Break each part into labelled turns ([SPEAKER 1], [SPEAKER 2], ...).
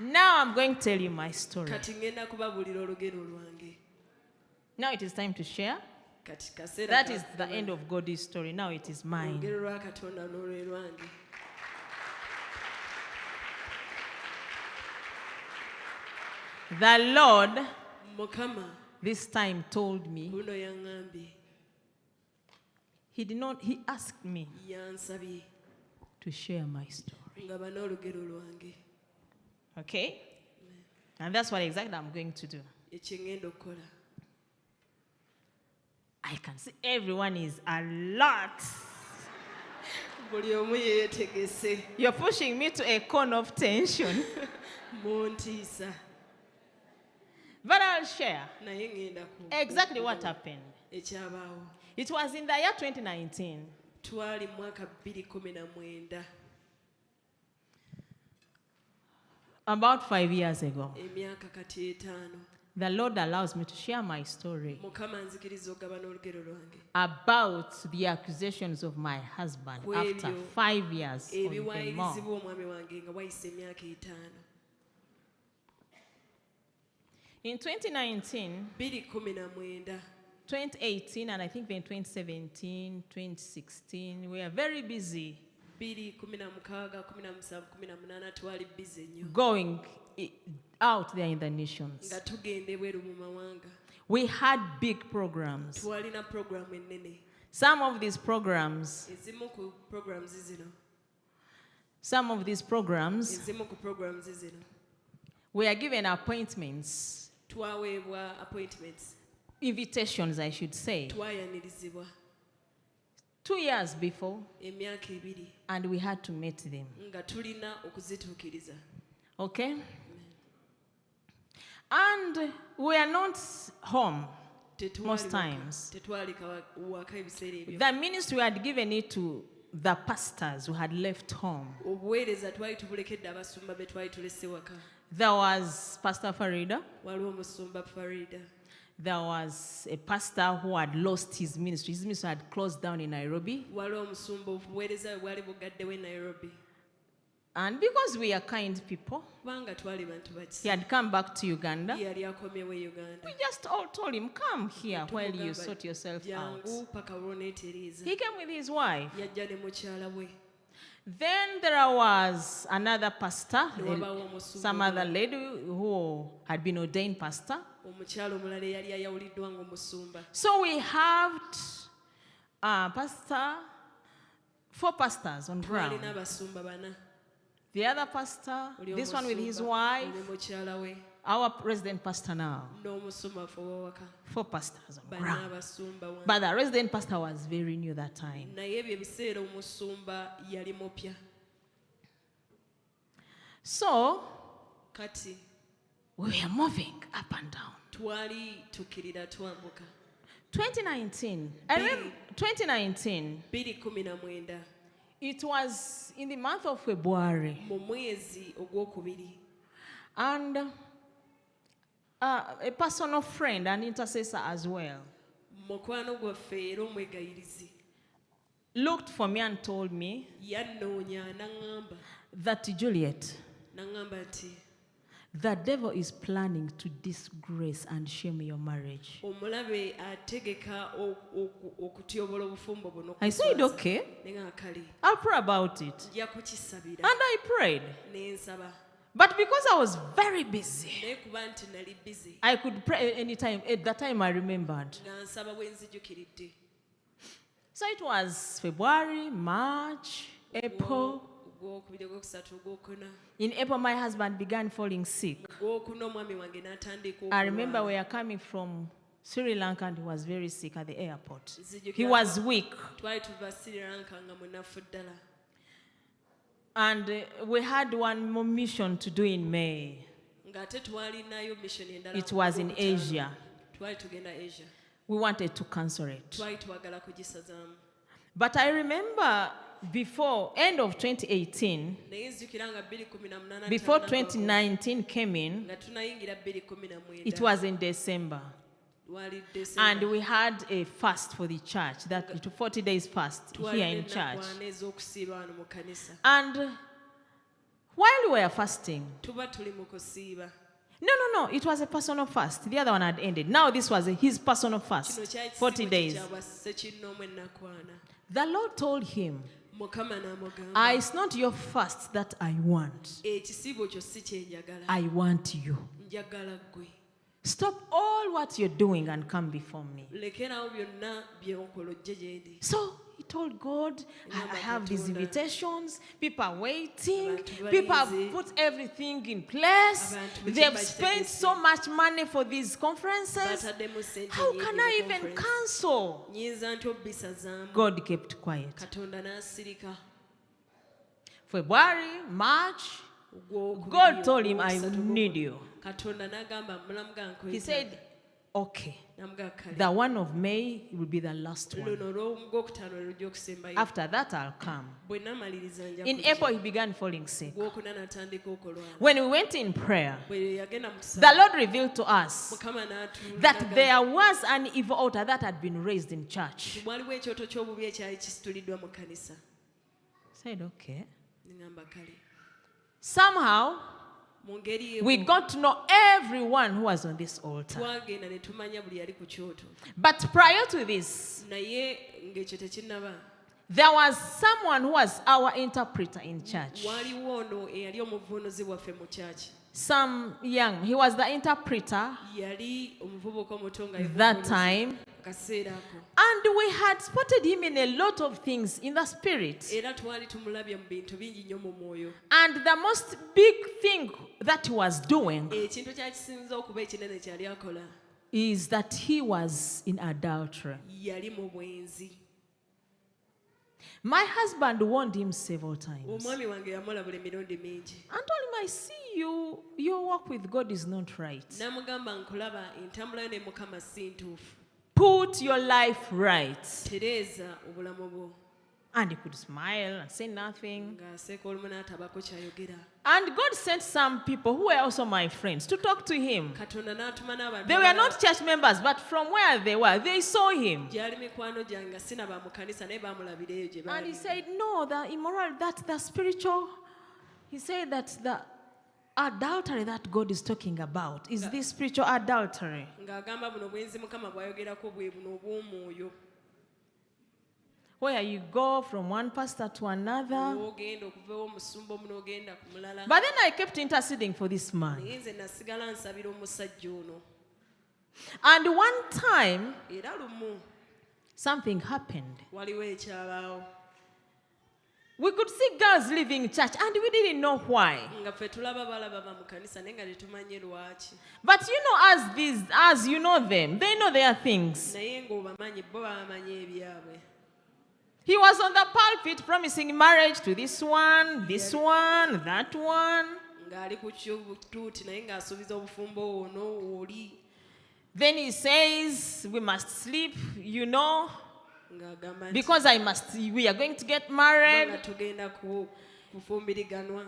[SPEAKER 1] Now I'm going to tell you my story.
[SPEAKER 2] Kati ngenda kubabuulira olugero lwange.
[SPEAKER 1] Now it is time to share.
[SPEAKER 2] Kati kaseera
[SPEAKER 1] That is the end of God's story. Now it is mine.
[SPEAKER 2] olugero lwa Katonda n'olwe lwange.
[SPEAKER 1] The Lord
[SPEAKER 2] Mukama
[SPEAKER 1] this time told me,
[SPEAKER 2] kuno yaŋŋambye,
[SPEAKER 1] he asked me
[SPEAKER 2] yansabye
[SPEAKER 1] to share my story.
[SPEAKER 2] ngaba n'olugero lwange.
[SPEAKER 1] Okay? And that's what exactly I'm going to do.
[SPEAKER 2] Ekyo ngenda okukola.
[SPEAKER 1] I can see everyone is alert.
[SPEAKER 2] Buli omu yeetegese.
[SPEAKER 1] You're pushing me to a corner of tension.
[SPEAKER 2] Muntiisa.
[SPEAKER 1] But I'll share
[SPEAKER 2] Naye ngenda ku
[SPEAKER 1] exactly what happened.
[SPEAKER 2] ekyabaawo.
[SPEAKER 1] It was in the year 2019.
[SPEAKER 2] Twali mwaka 2019.
[SPEAKER 1] About 5 years ago.
[SPEAKER 2] Emyaka kati 5.
[SPEAKER 1] The Lord allows me to share my story
[SPEAKER 2] Mukama nzikiriza okugaba n'olugero lwange.
[SPEAKER 1] about the accusations of my husband after 5 years or even more.
[SPEAKER 2] Ebiwayirizibwa omwami wange nga wayise emyaka 5.
[SPEAKER 1] In 2019,
[SPEAKER 2] 2019,
[SPEAKER 1] 2018, and I think then 2017, 2016, we are very busy
[SPEAKER 2] 2016, 17, 18 twali busy nnyo.
[SPEAKER 1] going out there in the nations.
[SPEAKER 2] Nga tugenda ebweru mu mawanga.
[SPEAKER 1] We had big programs.
[SPEAKER 2] Twalina program ennene.
[SPEAKER 1] Some of these programs,
[SPEAKER 2] Ezimu ku programs zino.
[SPEAKER 1] ezimu ku programs
[SPEAKER 2] zino.
[SPEAKER 1] we are given appointments,
[SPEAKER 2] Twaweebwa appointments.
[SPEAKER 1] invitations, I should say,
[SPEAKER 2] Twayanirizibwa
[SPEAKER 1] 2 years before,
[SPEAKER 2] emyaka 2
[SPEAKER 1] and we had to meet them.
[SPEAKER 2] nga tulina okuzituukiriza.
[SPEAKER 1] Okay? And we are not home most times.
[SPEAKER 2] Tetwali waka ebiseera ebyo.
[SPEAKER 1] The ministry had given it to the pastors who had left home.
[SPEAKER 2] Obuweereza twali tubulekedde abasumba be twali tulese waka.
[SPEAKER 1] There was Pastor Farida.
[SPEAKER 2] Waliwo omusumba Farida.
[SPEAKER 1] There was a pastor who had lost his ministry. His ministry had closed down in Nairobi.
[SPEAKER 2] Waliwo omusumba obuweereza bwe bwali bugaddewo e Nairobi.
[SPEAKER 1] And because we are kind people,
[SPEAKER 2] Kubanga twali bantu
[SPEAKER 1] he
[SPEAKER 2] bakisa.
[SPEAKER 1] had come back to Uganda.
[SPEAKER 2] Yali akomyewo e Uganda.
[SPEAKER 1] We just all told him, come here while you sort yourself out.
[SPEAKER 2] Jangu paka olw'oneetereeza.
[SPEAKER 1] He came with his wife.
[SPEAKER 2] Yajja ne mukyala we.
[SPEAKER 1] Then there was another pastor,
[SPEAKER 2] Wabawo omusumba
[SPEAKER 1] some other lady who had been ordained pastor.
[SPEAKER 2] omukyala omulala eyali ayawuliddwa ng'omusumba.
[SPEAKER 1] So we had 4 pastors on ground.
[SPEAKER 2] Twalina abasumba 4.
[SPEAKER 1] The other pastor,
[SPEAKER 2] Oli
[SPEAKER 1] this one with his
[SPEAKER 2] omusumba,
[SPEAKER 1] wife,
[SPEAKER 2] oli mukyala we,
[SPEAKER 1] our resident pastor now.
[SPEAKER 2] n'omusumba ffe ow'awaka.
[SPEAKER 1] 4 pastors on
[SPEAKER 2] Bana
[SPEAKER 1] ground.
[SPEAKER 2] abasumba 1.
[SPEAKER 1] But the resident pastor was very new that time.
[SPEAKER 2] Naye ebyo ebiseera omusumba yali mupya.
[SPEAKER 1] So
[SPEAKER 2] Kati
[SPEAKER 1] we were moving up and down.
[SPEAKER 2] twali tukkirira twambuka.
[SPEAKER 1] 2019, I remember 2019,
[SPEAKER 2] 2019
[SPEAKER 1] it was in the month of February.
[SPEAKER 2] mu mwezi ogwokubiri.
[SPEAKER 1] And a personal friend, an intercessor as well,
[SPEAKER 2] Mukwano gwaffe era omwegayirizi
[SPEAKER 1] looked for me and told me
[SPEAKER 2] yannoonya n'aŋŋamba
[SPEAKER 1] that, Juliet,
[SPEAKER 2] nti
[SPEAKER 1] the devil is planning to disgrace and shame your marriage.
[SPEAKER 2] omulabe ategeka okutyobola obufumbo buno.
[SPEAKER 1] I said, okay,
[SPEAKER 2] Nenga kale
[SPEAKER 1] I'll pray about it.
[SPEAKER 2] nja kukisabira
[SPEAKER 1] And I prayed.
[SPEAKER 2] n'ensaba.
[SPEAKER 1] But because I was very busy,
[SPEAKER 2] Naye kuba nti nali busy
[SPEAKER 1] I could pray anytime. At that time, I remembered.
[SPEAKER 2] nga nsaba bwe nzijukiridde.
[SPEAKER 1] So it was February, March, April.
[SPEAKER 2] Ogwokubiri, ogwokusatu, ogwokuna.
[SPEAKER 1] In April, my husband began falling sick.
[SPEAKER 2] Ogwokuna omwami wange n'atandika
[SPEAKER 1] I remember
[SPEAKER 2] okulwala.
[SPEAKER 1] we are coming from Sri Lanka and he was very sick at the airport.
[SPEAKER 2] Nzijukira
[SPEAKER 1] He was weak.
[SPEAKER 2] twali tuva Sri Lanka nga munafu ddala.
[SPEAKER 1] And we had one more mission to do in May.
[SPEAKER 2] Ng'ate twalinayo mission endala.
[SPEAKER 1] It was in
[SPEAKER 2] Ogwokutaano.
[SPEAKER 1] Asia.
[SPEAKER 2] Twali tugenda Asia.
[SPEAKER 1] We wanted to cancel it.
[SPEAKER 2] Twali twagala kugisazaamu.
[SPEAKER 1] But I remember before end of 2018,
[SPEAKER 2] Naye nzijukira nga 2018
[SPEAKER 1] before 2019 came in,
[SPEAKER 2] nga tunayingira 2019.
[SPEAKER 1] it was in December.
[SPEAKER 2] Wali
[SPEAKER 1] And
[SPEAKER 2] December.
[SPEAKER 1] we had a fast for the church, that 40 days fast here in church.
[SPEAKER 2] Twalina ez'okusiiba wano mu kanisa.
[SPEAKER 1] And While we were fasting,
[SPEAKER 2] tuba tuli mu kusiiba.
[SPEAKER 1] no, it was a personal fast. The other one had ended. Now this was his personal fast,
[SPEAKER 2] Kino kyali
[SPEAKER 1] 40
[SPEAKER 2] kisibo
[SPEAKER 1] days.
[SPEAKER 2] kyabwa ssekinnoomu ennakwana.
[SPEAKER 1] The Lord told him,
[SPEAKER 2] Mukama n'amugamba,
[SPEAKER 1] it's not your fast that I want.
[SPEAKER 2] ekisibo kyo si kye njagala,
[SPEAKER 1] I want you.
[SPEAKER 2] njagala ggwe.
[SPEAKER 1] Stop all what you're doing and come before me.
[SPEAKER 2] Lekerawo byonna by'okola ojje gye ndi.
[SPEAKER 1] So he told God, I have these invitations. People are waiting.
[SPEAKER 2] Abantu
[SPEAKER 1] People have
[SPEAKER 2] balinze.
[SPEAKER 1] put everything in place.
[SPEAKER 2] Abantu
[SPEAKER 1] They've
[SPEAKER 2] bwe
[SPEAKER 1] spent
[SPEAKER 2] kitegeeza.
[SPEAKER 1] so much money for these conferences.
[SPEAKER 2] Bataddemu ssente
[SPEAKER 1] How
[SPEAKER 2] nnyingi
[SPEAKER 1] can
[SPEAKER 2] mu
[SPEAKER 1] I even
[SPEAKER 2] conference.
[SPEAKER 1] cancel?
[SPEAKER 2] Nnyinza nti obbisazaamu.
[SPEAKER 1] God kept quiet.
[SPEAKER 2] Katonda n'asirika.
[SPEAKER 1] February, March,
[SPEAKER 2] Ogwokubiri,
[SPEAKER 1] God told him, I
[SPEAKER 2] ogwokusatu,
[SPEAKER 1] need you.
[SPEAKER 2] Katonda n'agamba mulamuga nkwetaaga.
[SPEAKER 1] He said, okay,
[SPEAKER 2] Namuga kale.
[SPEAKER 1] the one of May will be the last one.
[SPEAKER 2] Luno olw'ogwokutaano lwe lujja okusembayo.
[SPEAKER 1] After that, I'll come.
[SPEAKER 2] Bwe namaliriza nja
[SPEAKER 1] In
[SPEAKER 2] kujja.
[SPEAKER 1] April, he began falling sick.
[SPEAKER 2] Gwokuna n'atandika okulwala.
[SPEAKER 1] When we went in prayer,
[SPEAKER 2] Bwe yagenda mu kusaba,
[SPEAKER 1] the Lord revealed to us
[SPEAKER 2] Mukama n'atuulaga
[SPEAKER 1] that there was an evil altar that had been raised in church.
[SPEAKER 2] waliwo ekyoto ky'obubi ekyali kisituliddwa mu kkanisa.
[SPEAKER 1] I said, okay.
[SPEAKER 2] Ngamba kale.
[SPEAKER 1] Somehow,
[SPEAKER 2] Mu ngeri
[SPEAKER 1] we
[SPEAKER 2] y'emu,
[SPEAKER 1] got to know everyone who was on this altar.
[SPEAKER 2] twagenda ne tumanya buli yali ku kyoto.
[SPEAKER 1] But prior to this,
[SPEAKER 2] Naye ng'ekyo tekinnaba.
[SPEAKER 1] there was someone who was our interpreter in church.
[SPEAKER 2] Waliwo ono eyali omuvuunuzi waffe mu kyaki.
[SPEAKER 1] Some young, he was the interpreter
[SPEAKER 2] Yali omuvubuka omuto nga ye
[SPEAKER 1] that
[SPEAKER 2] muvunuzi
[SPEAKER 1] time.
[SPEAKER 2] akaseera ako.
[SPEAKER 1] And we had spotted him in a lot of things in the spirit.
[SPEAKER 2] Era twali tumulabye mu bintu bingi nnyo mu mwoyo.
[SPEAKER 1] And the most big thing that he was doing
[SPEAKER 2] Ekintu kyakisinza okuba ekinene kyali akola
[SPEAKER 1] is that he was in adultery.
[SPEAKER 2] yali mu bwenzi.
[SPEAKER 1] My husband warned him several times.
[SPEAKER 2] Omwami wange yamulabula emirundi mingi.
[SPEAKER 1] And told him, I see you, your walk with God is not right.
[SPEAKER 2] N'amugamba nkulaba entambula yo ne Mukama si ntuufu.
[SPEAKER 1] Put your life right.
[SPEAKER 2] Tereeza obulamu bwo.
[SPEAKER 1] And he could smile and say nothing.
[SPEAKER 2] Ng'aseeka olumu n'atabako kyayogera.
[SPEAKER 1] And God sent some people who were also my friends to talk to him.
[SPEAKER 2] Katonda n'atuma n'abantu
[SPEAKER 1] They were not church members, but from where they were, they saw him.
[SPEAKER 2] gyali mikwano gyange nga sinaba mu kanisa naye baamulabira eyo gye
[SPEAKER 1] And he
[SPEAKER 2] baali.
[SPEAKER 1] said, no, the immoral, that the spiritual, he said that the adultery that God is talking about is this spiritual adultery.
[SPEAKER 2] Ng'agamba buno bwenzi Mukama bw'ayogerako bwe buno obw'omwoyo.
[SPEAKER 1] Where you go from one pastor to another.
[SPEAKER 2] Ogenda okuva omusumba omu n'ogenda ku mulala.
[SPEAKER 1] But then I kept interceding for this man.
[SPEAKER 2] Naye nze nasigala nsabira omusajja ono.
[SPEAKER 1] And one time,
[SPEAKER 2] Era lumu
[SPEAKER 1] something happened.
[SPEAKER 2] waliwo ekyabaawo.
[SPEAKER 1] We could see girls leaving church and we didn't know why.
[SPEAKER 2] Nga ffe tulaba balaba ba mu kanisa naye nga tetumanye lwaki.
[SPEAKER 1] But you know, as you know them, they know their things.
[SPEAKER 2] Naye ng'obamanyi bo bamanyi ebyabwe.
[SPEAKER 1] He was on the pulpit promising marriage to this one, that one.
[SPEAKER 2] Ng'ali ku ky'obutuuti naye ng'asuubiza obufumbo ono oli.
[SPEAKER 1] Then he says, we must sleep,
[SPEAKER 2] Ng'agamba nti
[SPEAKER 1] because we are going to get
[SPEAKER 2] nga
[SPEAKER 1] married.
[SPEAKER 2] tugenda kufumbiriganwa.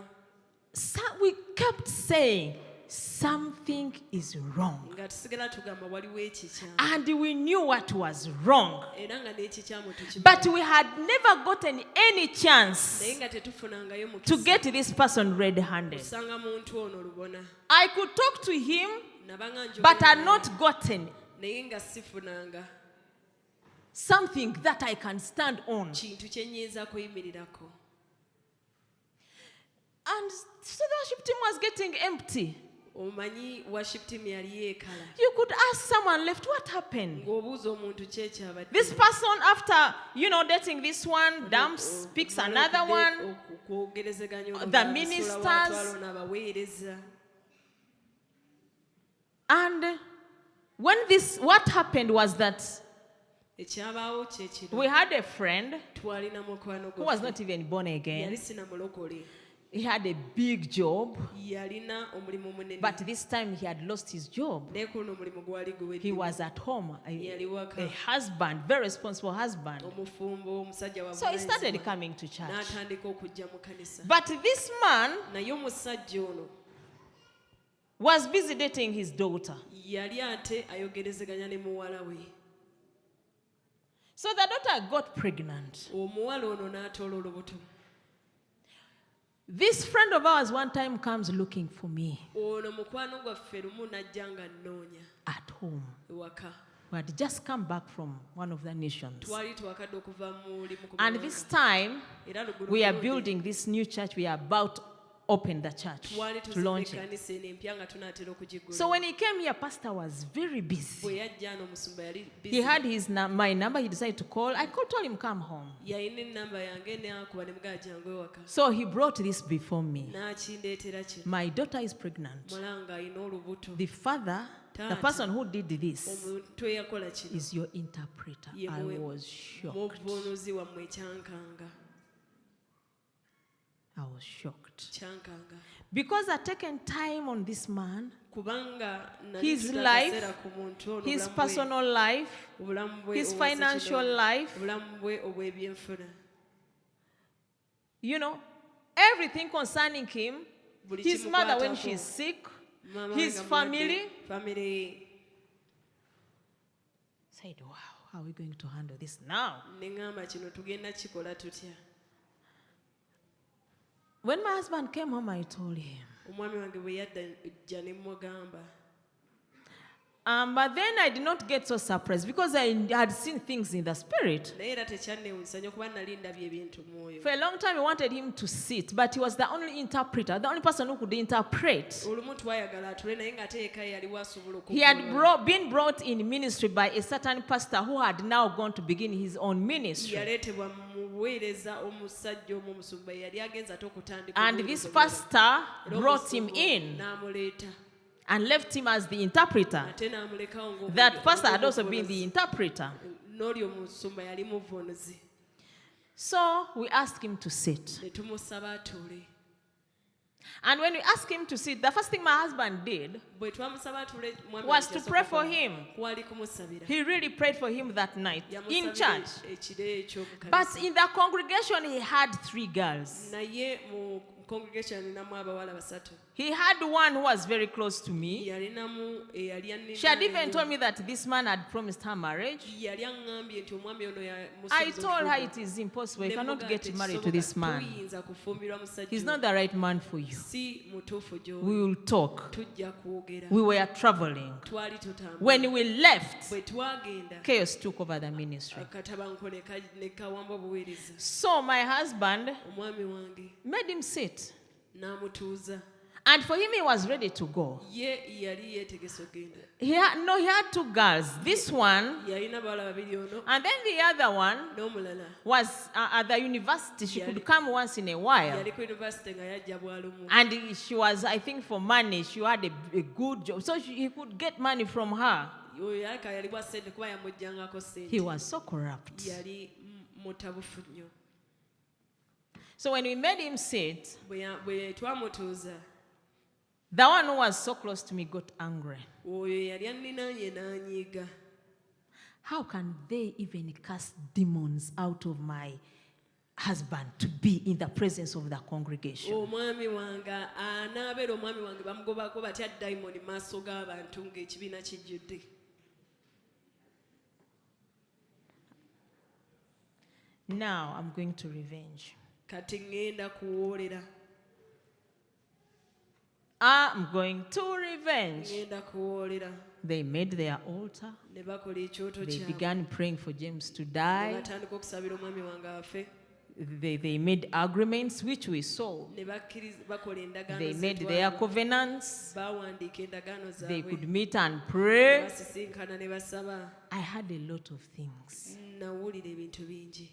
[SPEAKER 1] So we kept saying, something is wrong.
[SPEAKER 2] Nga tusigala tugamba waliwo ekikyamu.
[SPEAKER 1] And we knew what was wrong.
[SPEAKER 2] Era nga n'ekikyamu tukimanyi.
[SPEAKER 1] But we had never gotten any chance
[SPEAKER 2] Naye nga tetufunangayo
[SPEAKER 1] to
[SPEAKER 2] mukisa
[SPEAKER 1] get this person red-handed.
[SPEAKER 2] kusanga muntu ono lubona.
[SPEAKER 1] I could talk to him,
[SPEAKER 2] Nabanga njogera
[SPEAKER 1] but had
[SPEAKER 2] naye,
[SPEAKER 1] not gotten
[SPEAKER 2] naye nga sifunanga
[SPEAKER 1] something that I can stand on.
[SPEAKER 2] kintu kye nnyinza kuyimirirako.
[SPEAKER 1] And so the worship team was getting empty.
[SPEAKER 2] Omanyi worship team yali yeekala.
[SPEAKER 1] You could ask someone left, what happened?
[SPEAKER 2] Ng'obuuza omuntu kyekyabadde.
[SPEAKER 1] This person, after, dating this one, dumps, picks another one.
[SPEAKER 2] Okwogerezeganya
[SPEAKER 1] The ministers.
[SPEAKER 2] n'abaweereza.
[SPEAKER 1] And what happened was that
[SPEAKER 2] Ekyabaawo kye kino.
[SPEAKER 1] we had a friend
[SPEAKER 2] Twalina mukwano
[SPEAKER 1] who was
[SPEAKER 2] gwaffe.
[SPEAKER 1] not even born again.
[SPEAKER 2] Yali sinamulokole.
[SPEAKER 1] He had a big job,
[SPEAKER 2] Yalina omulimu munene.
[SPEAKER 1] but this time he had lost his job.
[SPEAKER 2] Naye kuno omulimu gwali guwedde.
[SPEAKER 1] He was at home,
[SPEAKER 2] Yali waka.
[SPEAKER 1] a husband, very responsible husband.
[SPEAKER 2] Omufumbo omusajja wa
[SPEAKER 1] So he started
[SPEAKER 2] buvunaanyizibwa.
[SPEAKER 1] coming to church.
[SPEAKER 2] N'atandika okujja mu kanisa.
[SPEAKER 1] But this man
[SPEAKER 2] Naye omusajja ono
[SPEAKER 1] was busy dating his daughter.
[SPEAKER 2] yali ate ayogerezeganya ne muwala we.
[SPEAKER 1] So the daughter got pregnant.
[SPEAKER 2] Omuwala ono n'atoola olubuto.
[SPEAKER 1] This friend of ours one time comes looking for me
[SPEAKER 2] ono mukwano gwaffe lumu najja nga nnoonya
[SPEAKER 1] at home.
[SPEAKER 2] ewaka
[SPEAKER 1] We had just come back from one of the nations.
[SPEAKER 2] twali twakadde okuva muli
[SPEAKER 1] And this time,
[SPEAKER 2] era lugulo
[SPEAKER 1] we are building this new church. We are about to open the church,
[SPEAKER 2] twali
[SPEAKER 1] to
[SPEAKER 2] tuzimba
[SPEAKER 1] launch it.
[SPEAKER 2] ekkanisa eno empya nga tunaatera okugigula
[SPEAKER 1] So when he came here, Pastor was very busy.
[SPEAKER 2] bwe yajja ano omusumba yali
[SPEAKER 1] He
[SPEAKER 2] busy.
[SPEAKER 1] had my number. He decided to call. I told him, come home.
[SPEAKER 2] yalina enamba yange neakuba ne mugaa jangu ewaka
[SPEAKER 1] So he brought this before me.
[SPEAKER 2] n'akindeetera kino
[SPEAKER 1] My daughter is pregnant.
[SPEAKER 2] mulanga alina olubuto
[SPEAKER 1] The father, the person who did this,
[SPEAKER 2] omuntu eyakola kino
[SPEAKER 1] is your interpreter.
[SPEAKER 2] Ye
[SPEAKER 1] I
[SPEAKER 2] mwe-
[SPEAKER 1] was shocked.
[SPEAKER 2] mubuunuzi wammwe ekyankanga
[SPEAKER 1] I was shocked.
[SPEAKER 2] kyankanga
[SPEAKER 1] Because I'd taken time on this man,
[SPEAKER 2] kubanga
[SPEAKER 1] his
[SPEAKER 2] nali
[SPEAKER 1] life,
[SPEAKER 2] sitaakaseera ku muntu ono
[SPEAKER 1] his
[SPEAKER 2] obulamu bwe-
[SPEAKER 1] personal life,
[SPEAKER 2] obulamu bwe
[SPEAKER 1] his
[SPEAKER 2] obwa
[SPEAKER 1] financial
[SPEAKER 2] ssekino,
[SPEAKER 1] life,
[SPEAKER 2] obulamu bwe obw'ebyenfuna
[SPEAKER 1] you know, everything concerning him,
[SPEAKER 2] Buli
[SPEAKER 1] his mother when
[SPEAKER 2] kimukwatako.
[SPEAKER 1] she's sick,
[SPEAKER 2] Maama
[SPEAKER 1] his
[SPEAKER 2] nga mulwadde,
[SPEAKER 1] family.
[SPEAKER 2] family
[SPEAKER 1] Said, wow, how are we going to handle this now?
[SPEAKER 2] ne ŋŋamba kino tugenda kikola tutya
[SPEAKER 1] When my husband came home, I told him.
[SPEAKER 2] omwami wange bwe yajja ne mugamba
[SPEAKER 1] But then I did not get so surprised because I had seen things in the spirit.
[SPEAKER 2] naye era tekyannewuunyisa nnyo kuba nali ndabye ebintu mu mwoyo
[SPEAKER 1] For a long time, I wanted him to sit, but he was the only interpreter, the only person who could interpret.
[SPEAKER 2] olumu twayagala atule naye ng'ate eka yaliwo asobola
[SPEAKER 1] He had
[SPEAKER 2] okubuulira.
[SPEAKER 1] been brought in ministry by a certain pastor who had now gone to begin his own ministry.
[SPEAKER 2] yaleetebwa mu buweereza omusajja omu omusumba yali agenza ate okutandika
[SPEAKER 1] And
[SPEAKER 2] obuweereza
[SPEAKER 1] this
[SPEAKER 2] obulala.
[SPEAKER 1] pastor
[SPEAKER 2] Era
[SPEAKER 1] brought him
[SPEAKER 2] omusumba
[SPEAKER 1] in
[SPEAKER 2] n'amuleeta
[SPEAKER 1] and left him as the interpreter.
[SPEAKER 2] ate n'amulekawo
[SPEAKER 1] That pastor had also been the interpreter.
[SPEAKER 2] n'oli omusumba yali muvunuzi
[SPEAKER 1] So we asked him to sit.
[SPEAKER 2] ne tumusaba atuule
[SPEAKER 1] And when we asked him to sit, the first thing my husband did
[SPEAKER 2] bwe twamusaba atuule mwami
[SPEAKER 1] was
[SPEAKER 2] wange
[SPEAKER 1] to
[SPEAKER 2] yasooka
[SPEAKER 1] pray for
[SPEAKER 2] kukola.
[SPEAKER 1] him.
[SPEAKER 2] kwali kumusabira
[SPEAKER 1] He really prayed for him that night in
[SPEAKER 2] Yamusabira
[SPEAKER 1] church.
[SPEAKER 2] ekire ekyomukanisa.
[SPEAKER 1] But in the congregation, he had 3 girls.
[SPEAKER 2] naye mu congregation alinamu abawala basatu
[SPEAKER 1] He had one who was very close to me.
[SPEAKER 2] yalinamu eyali annina
[SPEAKER 1] She had even
[SPEAKER 2] ennyo.
[SPEAKER 1] told me that this man had promised her marriage.
[SPEAKER 2] yali aŋŋambye nti omwami ono
[SPEAKER 1] I told her it is impossible. You cannot get married to this man.
[SPEAKER 2] tuyinza kufumbirwa musajja
[SPEAKER 1] He's not the right man for you.
[SPEAKER 2] si mutuufu gy'oli
[SPEAKER 1] We will talk.
[SPEAKER 2] tujja kwogera
[SPEAKER 1] We were traveling.
[SPEAKER 2] twali tutambula
[SPEAKER 1] When we left,
[SPEAKER 2] bwe twagenda
[SPEAKER 1] chaos took over the ministry.
[SPEAKER 2] akatabanko ne kawamba obuweereza
[SPEAKER 1] So my husband
[SPEAKER 2] omwami wange
[SPEAKER 1] made him sit.
[SPEAKER 2] n'amutuuza
[SPEAKER 1] And for him, he was ready to go.
[SPEAKER 2] ye yali yeetegesa okgenda
[SPEAKER 1] He had 2 girls. This one,
[SPEAKER 2] yalina bawala babiri ono
[SPEAKER 1] and then the other one
[SPEAKER 2] n'omulala
[SPEAKER 1] was at the university. She could come once in a while.
[SPEAKER 2] yali ku university nga yajja bwalumu
[SPEAKER 1] And she was, I think, for money. She had a good job. So he could get money from her.
[SPEAKER 2] oyo alika yali bwa ssente kuba yamujjangako
[SPEAKER 1] He
[SPEAKER 2] ssente
[SPEAKER 1] was so corrupt.
[SPEAKER 2] yali mutabufu nnyo
[SPEAKER 1] So when we made him sit,
[SPEAKER 2] bwe twamutuuza
[SPEAKER 1] the one who was so close to me got angry.
[SPEAKER 2] oyo yali anninaanye n'anyiiga
[SPEAKER 1] How can they even cast demons out of my husband to be in the presence of the congregation?
[SPEAKER 2] omwami wange anaabeera omwami wange bamugobako batya dayimoni maaso g'abantu ng'ekibiina kijjudde
[SPEAKER 1] Now I'm going to revenge.
[SPEAKER 2] kati ŋŋenda kuwoolera
[SPEAKER 1] I'm going to revenge.
[SPEAKER 2] ŋŋenda kuwoolera
[SPEAKER 1] They made their altar.
[SPEAKER 2] ne bakola ekyoto
[SPEAKER 1] They
[SPEAKER 2] kyabwe
[SPEAKER 1] began praying for James to
[SPEAKER 2] ne
[SPEAKER 1] die.
[SPEAKER 2] batandika okusabira omwami wange afe
[SPEAKER 1] They made agreements, which we saw.
[SPEAKER 2] ne bakola endagaano
[SPEAKER 1] They
[SPEAKER 2] ze
[SPEAKER 1] made
[SPEAKER 2] twalaba.
[SPEAKER 1] their covenants.
[SPEAKER 2] bawandiika endagaano
[SPEAKER 1] They
[SPEAKER 2] zaabwe
[SPEAKER 1] could meet and
[SPEAKER 2] ne
[SPEAKER 1] pray.
[SPEAKER 2] basisinkana ne basaba
[SPEAKER 1] I had a lot of things.
[SPEAKER 2] nawulira ebintu bingi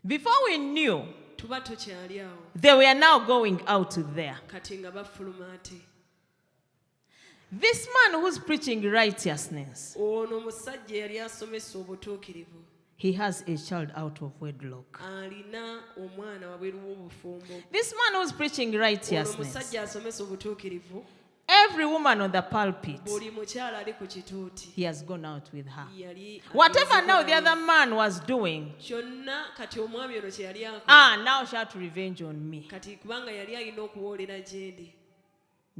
[SPEAKER 1] Before we knew,
[SPEAKER 2] tuba tokyali awo
[SPEAKER 1] they were now going out there.
[SPEAKER 2] kati nga bafuluma ate
[SPEAKER 1] This man who's preaching righteousness,
[SPEAKER 2] ono omusajja yali asomesa obutuukirivu
[SPEAKER 1] he has a child out of wedlock.
[SPEAKER 2] alina omwana wabweru w'obufumbo
[SPEAKER 1] This man who's preaching
[SPEAKER 2] ono
[SPEAKER 1] righteousness,
[SPEAKER 2] omusajja asomesa obutuukirivu
[SPEAKER 1] every woman on the pulpit,
[SPEAKER 2] buli mukyala ali ku kituuti
[SPEAKER 1] he has gone out with her.
[SPEAKER 2] yali
[SPEAKER 1] Whatever now the other man was doing,
[SPEAKER 2] kyonna kati omwami ono kye yali akola
[SPEAKER 1] now she had to revenge on me.
[SPEAKER 2] kati kubanga yali alina okuwoolera gyendi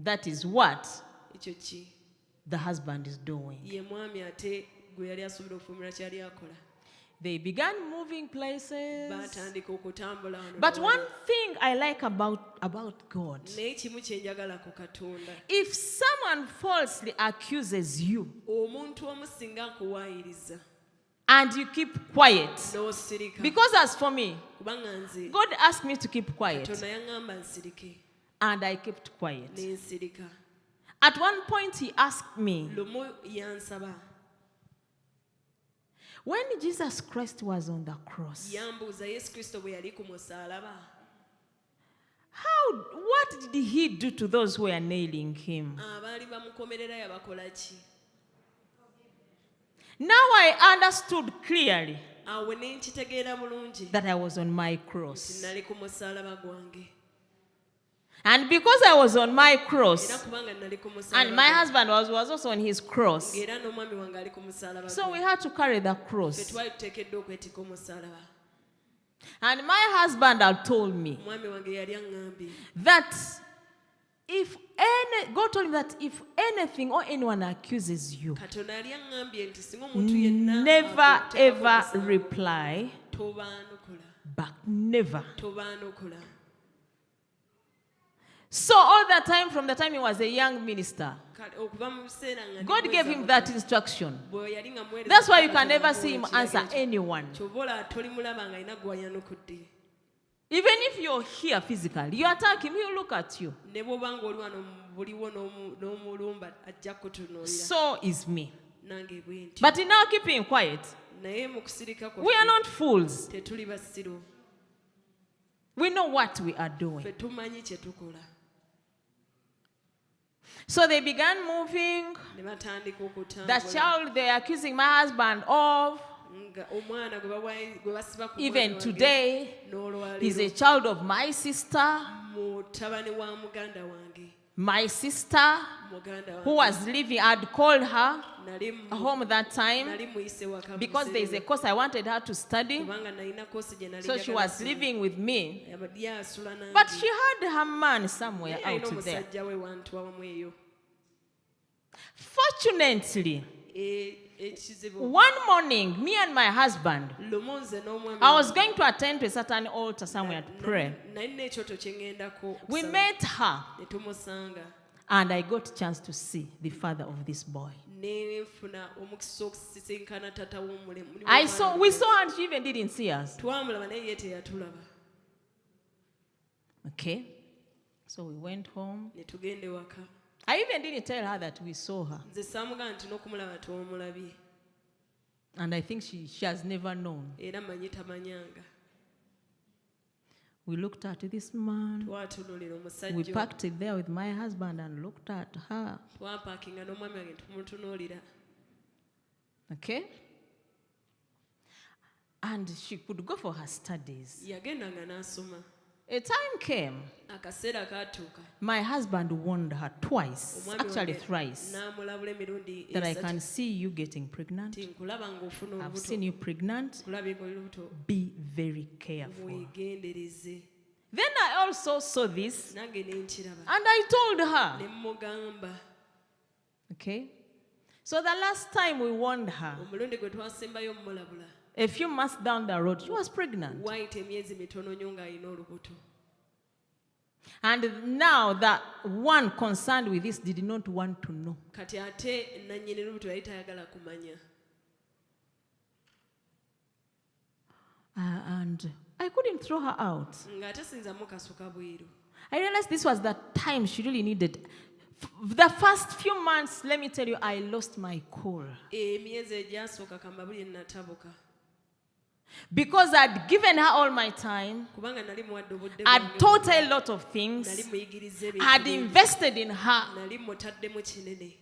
[SPEAKER 1] That is what
[SPEAKER 2] ekyo ki
[SPEAKER 1] the husband is doing.
[SPEAKER 2] ye mwami ate gwe yali asuubira okufuumira kyali akola
[SPEAKER 1] They began moving places.
[SPEAKER 2] baatandika okutambula wano
[SPEAKER 1] But
[SPEAKER 2] ne
[SPEAKER 1] one
[SPEAKER 2] wano.
[SPEAKER 1] thing I like about God,
[SPEAKER 2] Naye kimu kye njagala ku Katonda,
[SPEAKER 1] if someone falsely accuses you
[SPEAKER 2] omuntu omu singa akuwaayiriza
[SPEAKER 1] and you keep quiet,
[SPEAKER 2] n'osirika,
[SPEAKER 1] because as for me,
[SPEAKER 2] kubanga nze
[SPEAKER 1] God asked me to keep quiet,
[SPEAKER 2] Katonda yaŋŋamba nsirike,
[SPEAKER 1] and I kept quiet.
[SPEAKER 2] ne nsirika.
[SPEAKER 1] At one point, He asked me,
[SPEAKER 2] Lumu yansaba,
[SPEAKER 1] when Jesus Christ was on the cross,
[SPEAKER 2] yambuuza Yesu Kristo bwe yali ku musaalaba,
[SPEAKER 1] what did He do to those who were nailing Him?
[SPEAKER 2] abaali bamukomerera yabakola ki?
[SPEAKER 1] Now I understood clearly
[SPEAKER 2] Awo ne nkitegeera bulungi
[SPEAKER 1] that I was on my
[SPEAKER 2] nti
[SPEAKER 1] cross.
[SPEAKER 2] nali ku musaalaba gwange.
[SPEAKER 1] And because I was on my
[SPEAKER 2] Era
[SPEAKER 1] cross,
[SPEAKER 2] kubanga nali ku
[SPEAKER 1] and my
[SPEAKER 2] musaalaba
[SPEAKER 1] husband was also on his cross,
[SPEAKER 2] ng'era n'omwami wange ali ku musaalaba
[SPEAKER 1] so we
[SPEAKER 2] gwe.
[SPEAKER 1] had to carry the
[SPEAKER 2] Ffe
[SPEAKER 1] cross.
[SPEAKER 2] twali tuteekeddwa okwetika omusaalaba.
[SPEAKER 1] And my husband had told me
[SPEAKER 2] Omwami wange yali aŋŋambye
[SPEAKER 1] that God told me that if anything or anyone accuses you,
[SPEAKER 2] Katonda yali aŋŋambye nti singa omuntu yenna
[SPEAKER 1] never
[SPEAKER 2] akuteekako
[SPEAKER 1] ever
[SPEAKER 2] omusango,
[SPEAKER 1] reply
[SPEAKER 2] tobaanukula,
[SPEAKER 1] back. Never.
[SPEAKER 2] tobaanukula.
[SPEAKER 1] So all that time, from the time he was a young minister,
[SPEAKER 2] Kale okuva mu biseera nga ndi
[SPEAKER 1] God gave
[SPEAKER 2] mwezi
[SPEAKER 1] him
[SPEAKER 2] muto,
[SPEAKER 1] that instruction.
[SPEAKER 2] bwe yali nga muweereza
[SPEAKER 1] That's why you
[SPEAKER 2] Katonda
[SPEAKER 1] can never
[SPEAKER 2] amuwa
[SPEAKER 1] see him
[SPEAKER 2] ekiragiro
[SPEAKER 1] answer
[SPEAKER 2] kye.
[SPEAKER 1] anyone.
[SPEAKER 2] Ky'oba olaba tolimulaba ng'alina gwayanukudde.
[SPEAKER 1] Even if you're here physically, you attack him, he'll look at you.
[SPEAKER 2] Ne bw'oba ng'oli wano buliwo n'omulumba ajja kutunuulira.
[SPEAKER 1] So is me.
[SPEAKER 2] Nange bwe ntyo.
[SPEAKER 1] But in our keeping quiet,
[SPEAKER 2] Naye mu kusirika
[SPEAKER 1] we are
[SPEAKER 2] kwaffe
[SPEAKER 1] not fools.
[SPEAKER 2] tetuli basiru.
[SPEAKER 1] We know what we are doing.
[SPEAKER 2] Ffe tumanyi kye tukola.
[SPEAKER 1] So they began moving.
[SPEAKER 2] Ne batandika
[SPEAKER 1] The
[SPEAKER 2] okutambula.
[SPEAKER 1] child they're accusing my husband of,
[SPEAKER 2] Nga omwana gwe basiba ku
[SPEAKER 1] even
[SPEAKER 2] mwana wange
[SPEAKER 1] today, is a
[SPEAKER 2] n'olwaleero
[SPEAKER 1] child of my sister,
[SPEAKER 2] mutabani wa muganda wange.
[SPEAKER 1] my sister,
[SPEAKER 2] Muganda
[SPEAKER 1] who
[SPEAKER 2] wange.
[SPEAKER 1] was living. I'd called her
[SPEAKER 2] Nali
[SPEAKER 1] home that time
[SPEAKER 2] nali muyise waka
[SPEAKER 1] because there is a
[SPEAKER 2] museera.
[SPEAKER 1] course I wanted her to study.
[SPEAKER 2] Kubanga nalina koosi gye nali
[SPEAKER 1] So she
[SPEAKER 2] njagala
[SPEAKER 1] was
[SPEAKER 2] kusoma.
[SPEAKER 1] living with me.
[SPEAKER 2] Yabadde asula nange.
[SPEAKER 1] But she had her man somewhere
[SPEAKER 2] Naye alina
[SPEAKER 1] out there.
[SPEAKER 2] omusajja we wantu awamu eyo.
[SPEAKER 1] Fortunately,
[SPEAKER 2] Ekizibu
[SPEAKER 1] one morning, me and my husband,
[SPEAKER 2] lumu nze n'omwami
[SPEAKER 1] I was
[SPEAKER 2] wange,
[SPEAKER 1] going to attend to a certain altar somewhere to pray.
[SPEAKER 2] nalina ekyoto kye ŋŋendako
[SPEAKER 1] We
[SPEAKER 2] okusaba.
[SPEAKER 1] met her,
[SPEAKER 2] Ne tumusanga.
[SPEAKER 1] and I got a chance to see the father of this boy.
[SPEAKER 2] Ne nfuna omukisa okusisinkana tata w'omulemu.
[SPEAKER 1] We saw her, and she even didn't see us.
[SPEAKER 2] Twamulaba naye ye teyatulaba.
[SPEAKER 1] Okay? So we went home.
[SPEAKER 2] Ne tugenda ewaka.
[SPEAKER 1] I even didn't tell her that we saw her.
[SPEAKER 2] Nze saamugamba nti n'okumulaba twomulabye.
[SPEAKER 1] And I think she has never known.
[SPEAKER 2] Era manyi tamanyanga.
[SPEAKER 1] We looked at this man.
[SPEAKER 2] Twatunuulira
[SPEAKER 1] We
[SPEAKER 2] omusajja.
[SPEAKER 1] parked it there with my husband and looked at her.
[SPEAKER 2] Twapaakinga n'omwami wange tumutunuulira.
[SPEAKER 1] Okay? And she could go for her studies.
[SPEAKER 2] Yagendanga n'asoma.
[SPEAKER 1] A time came,
[SPEAKER 2] Akaseera kaatuuka.
[SPEAKER 1] my husband warned her twice,
[SPEAKER 2] Omwami
[SPEAKER 1] actually
[SPEAKER 2] wange
[SPEAKER 1] thrice,
[SPEAKER 2] n'amulabula emirundi
[SPEAKER 1] that I
[SPEAKER 2] esatu
[SPEAKER 1] can see you getting pregnant.
[SPEAKER 2] nti nkulaba ng'ofuna
[SPEAKER 1] I've
[SPEAKER 2] olubuto.
[SPEAKER 1] seen you pregnant.
[SPEAKER 2] Nkulabye ng'olubuto.
[SPEAKER 1] Be very careful.
[SPEAKER 2] Weegendereze.
[SPEAKER 1] Then I also saw this
[SPEAKER 2] Nange ne nkiraba.
[SPEAKER 1] and I told
[SPEAKER 2] Ne
[SPEAKER 1] her.
[SPEAKER 2] mmugamba.
[SPEAKER 1] Okay? So the last time we warned her,
[SPEAKER 2] Omulundi gwe twasembayo mmulabula.
[SPEAKER 1] a few months down the road, she was pregnant.
[SPEAKER 2] Wayita emyezi mitono nnyo ng'alina olubuto.
[SPEAKER 1] And now the one concerned with this did not want to know.
[SPEAKER 2] Kati ate nannyini lubuto yali tayagala kumanya.
[SPEAKER 1] And I couldn't throw her out.
[SPEAKER 2] Ng'ate sinzamu kasuka bweru.
[SPEAKER 1] I realized this was the time she really needed. The first few months, let me tell you, I lost my cool.
[SPEAKER 2] Emyezi egyasooka kambabuli natabuka.
[SPEAKER 1] Because I'd given her all my time,
[SPEAKER 2] Kubanga nali muwadde obudde
[SPEAKER 1] I'd
[SPEAKER 2] bwange
[SPEAKER 1] taught her a lot of
[SPEAKER 2] nali
[SPEAKER 1] things,
[SPEAKER 2] muyigiriza ebintu
[SPEAKER 1] I'd
[SPEAKER 2] bingi.
[SPEAKER 1] invested in her.
[SPEAKER 2] Nali mutaddemu kinene.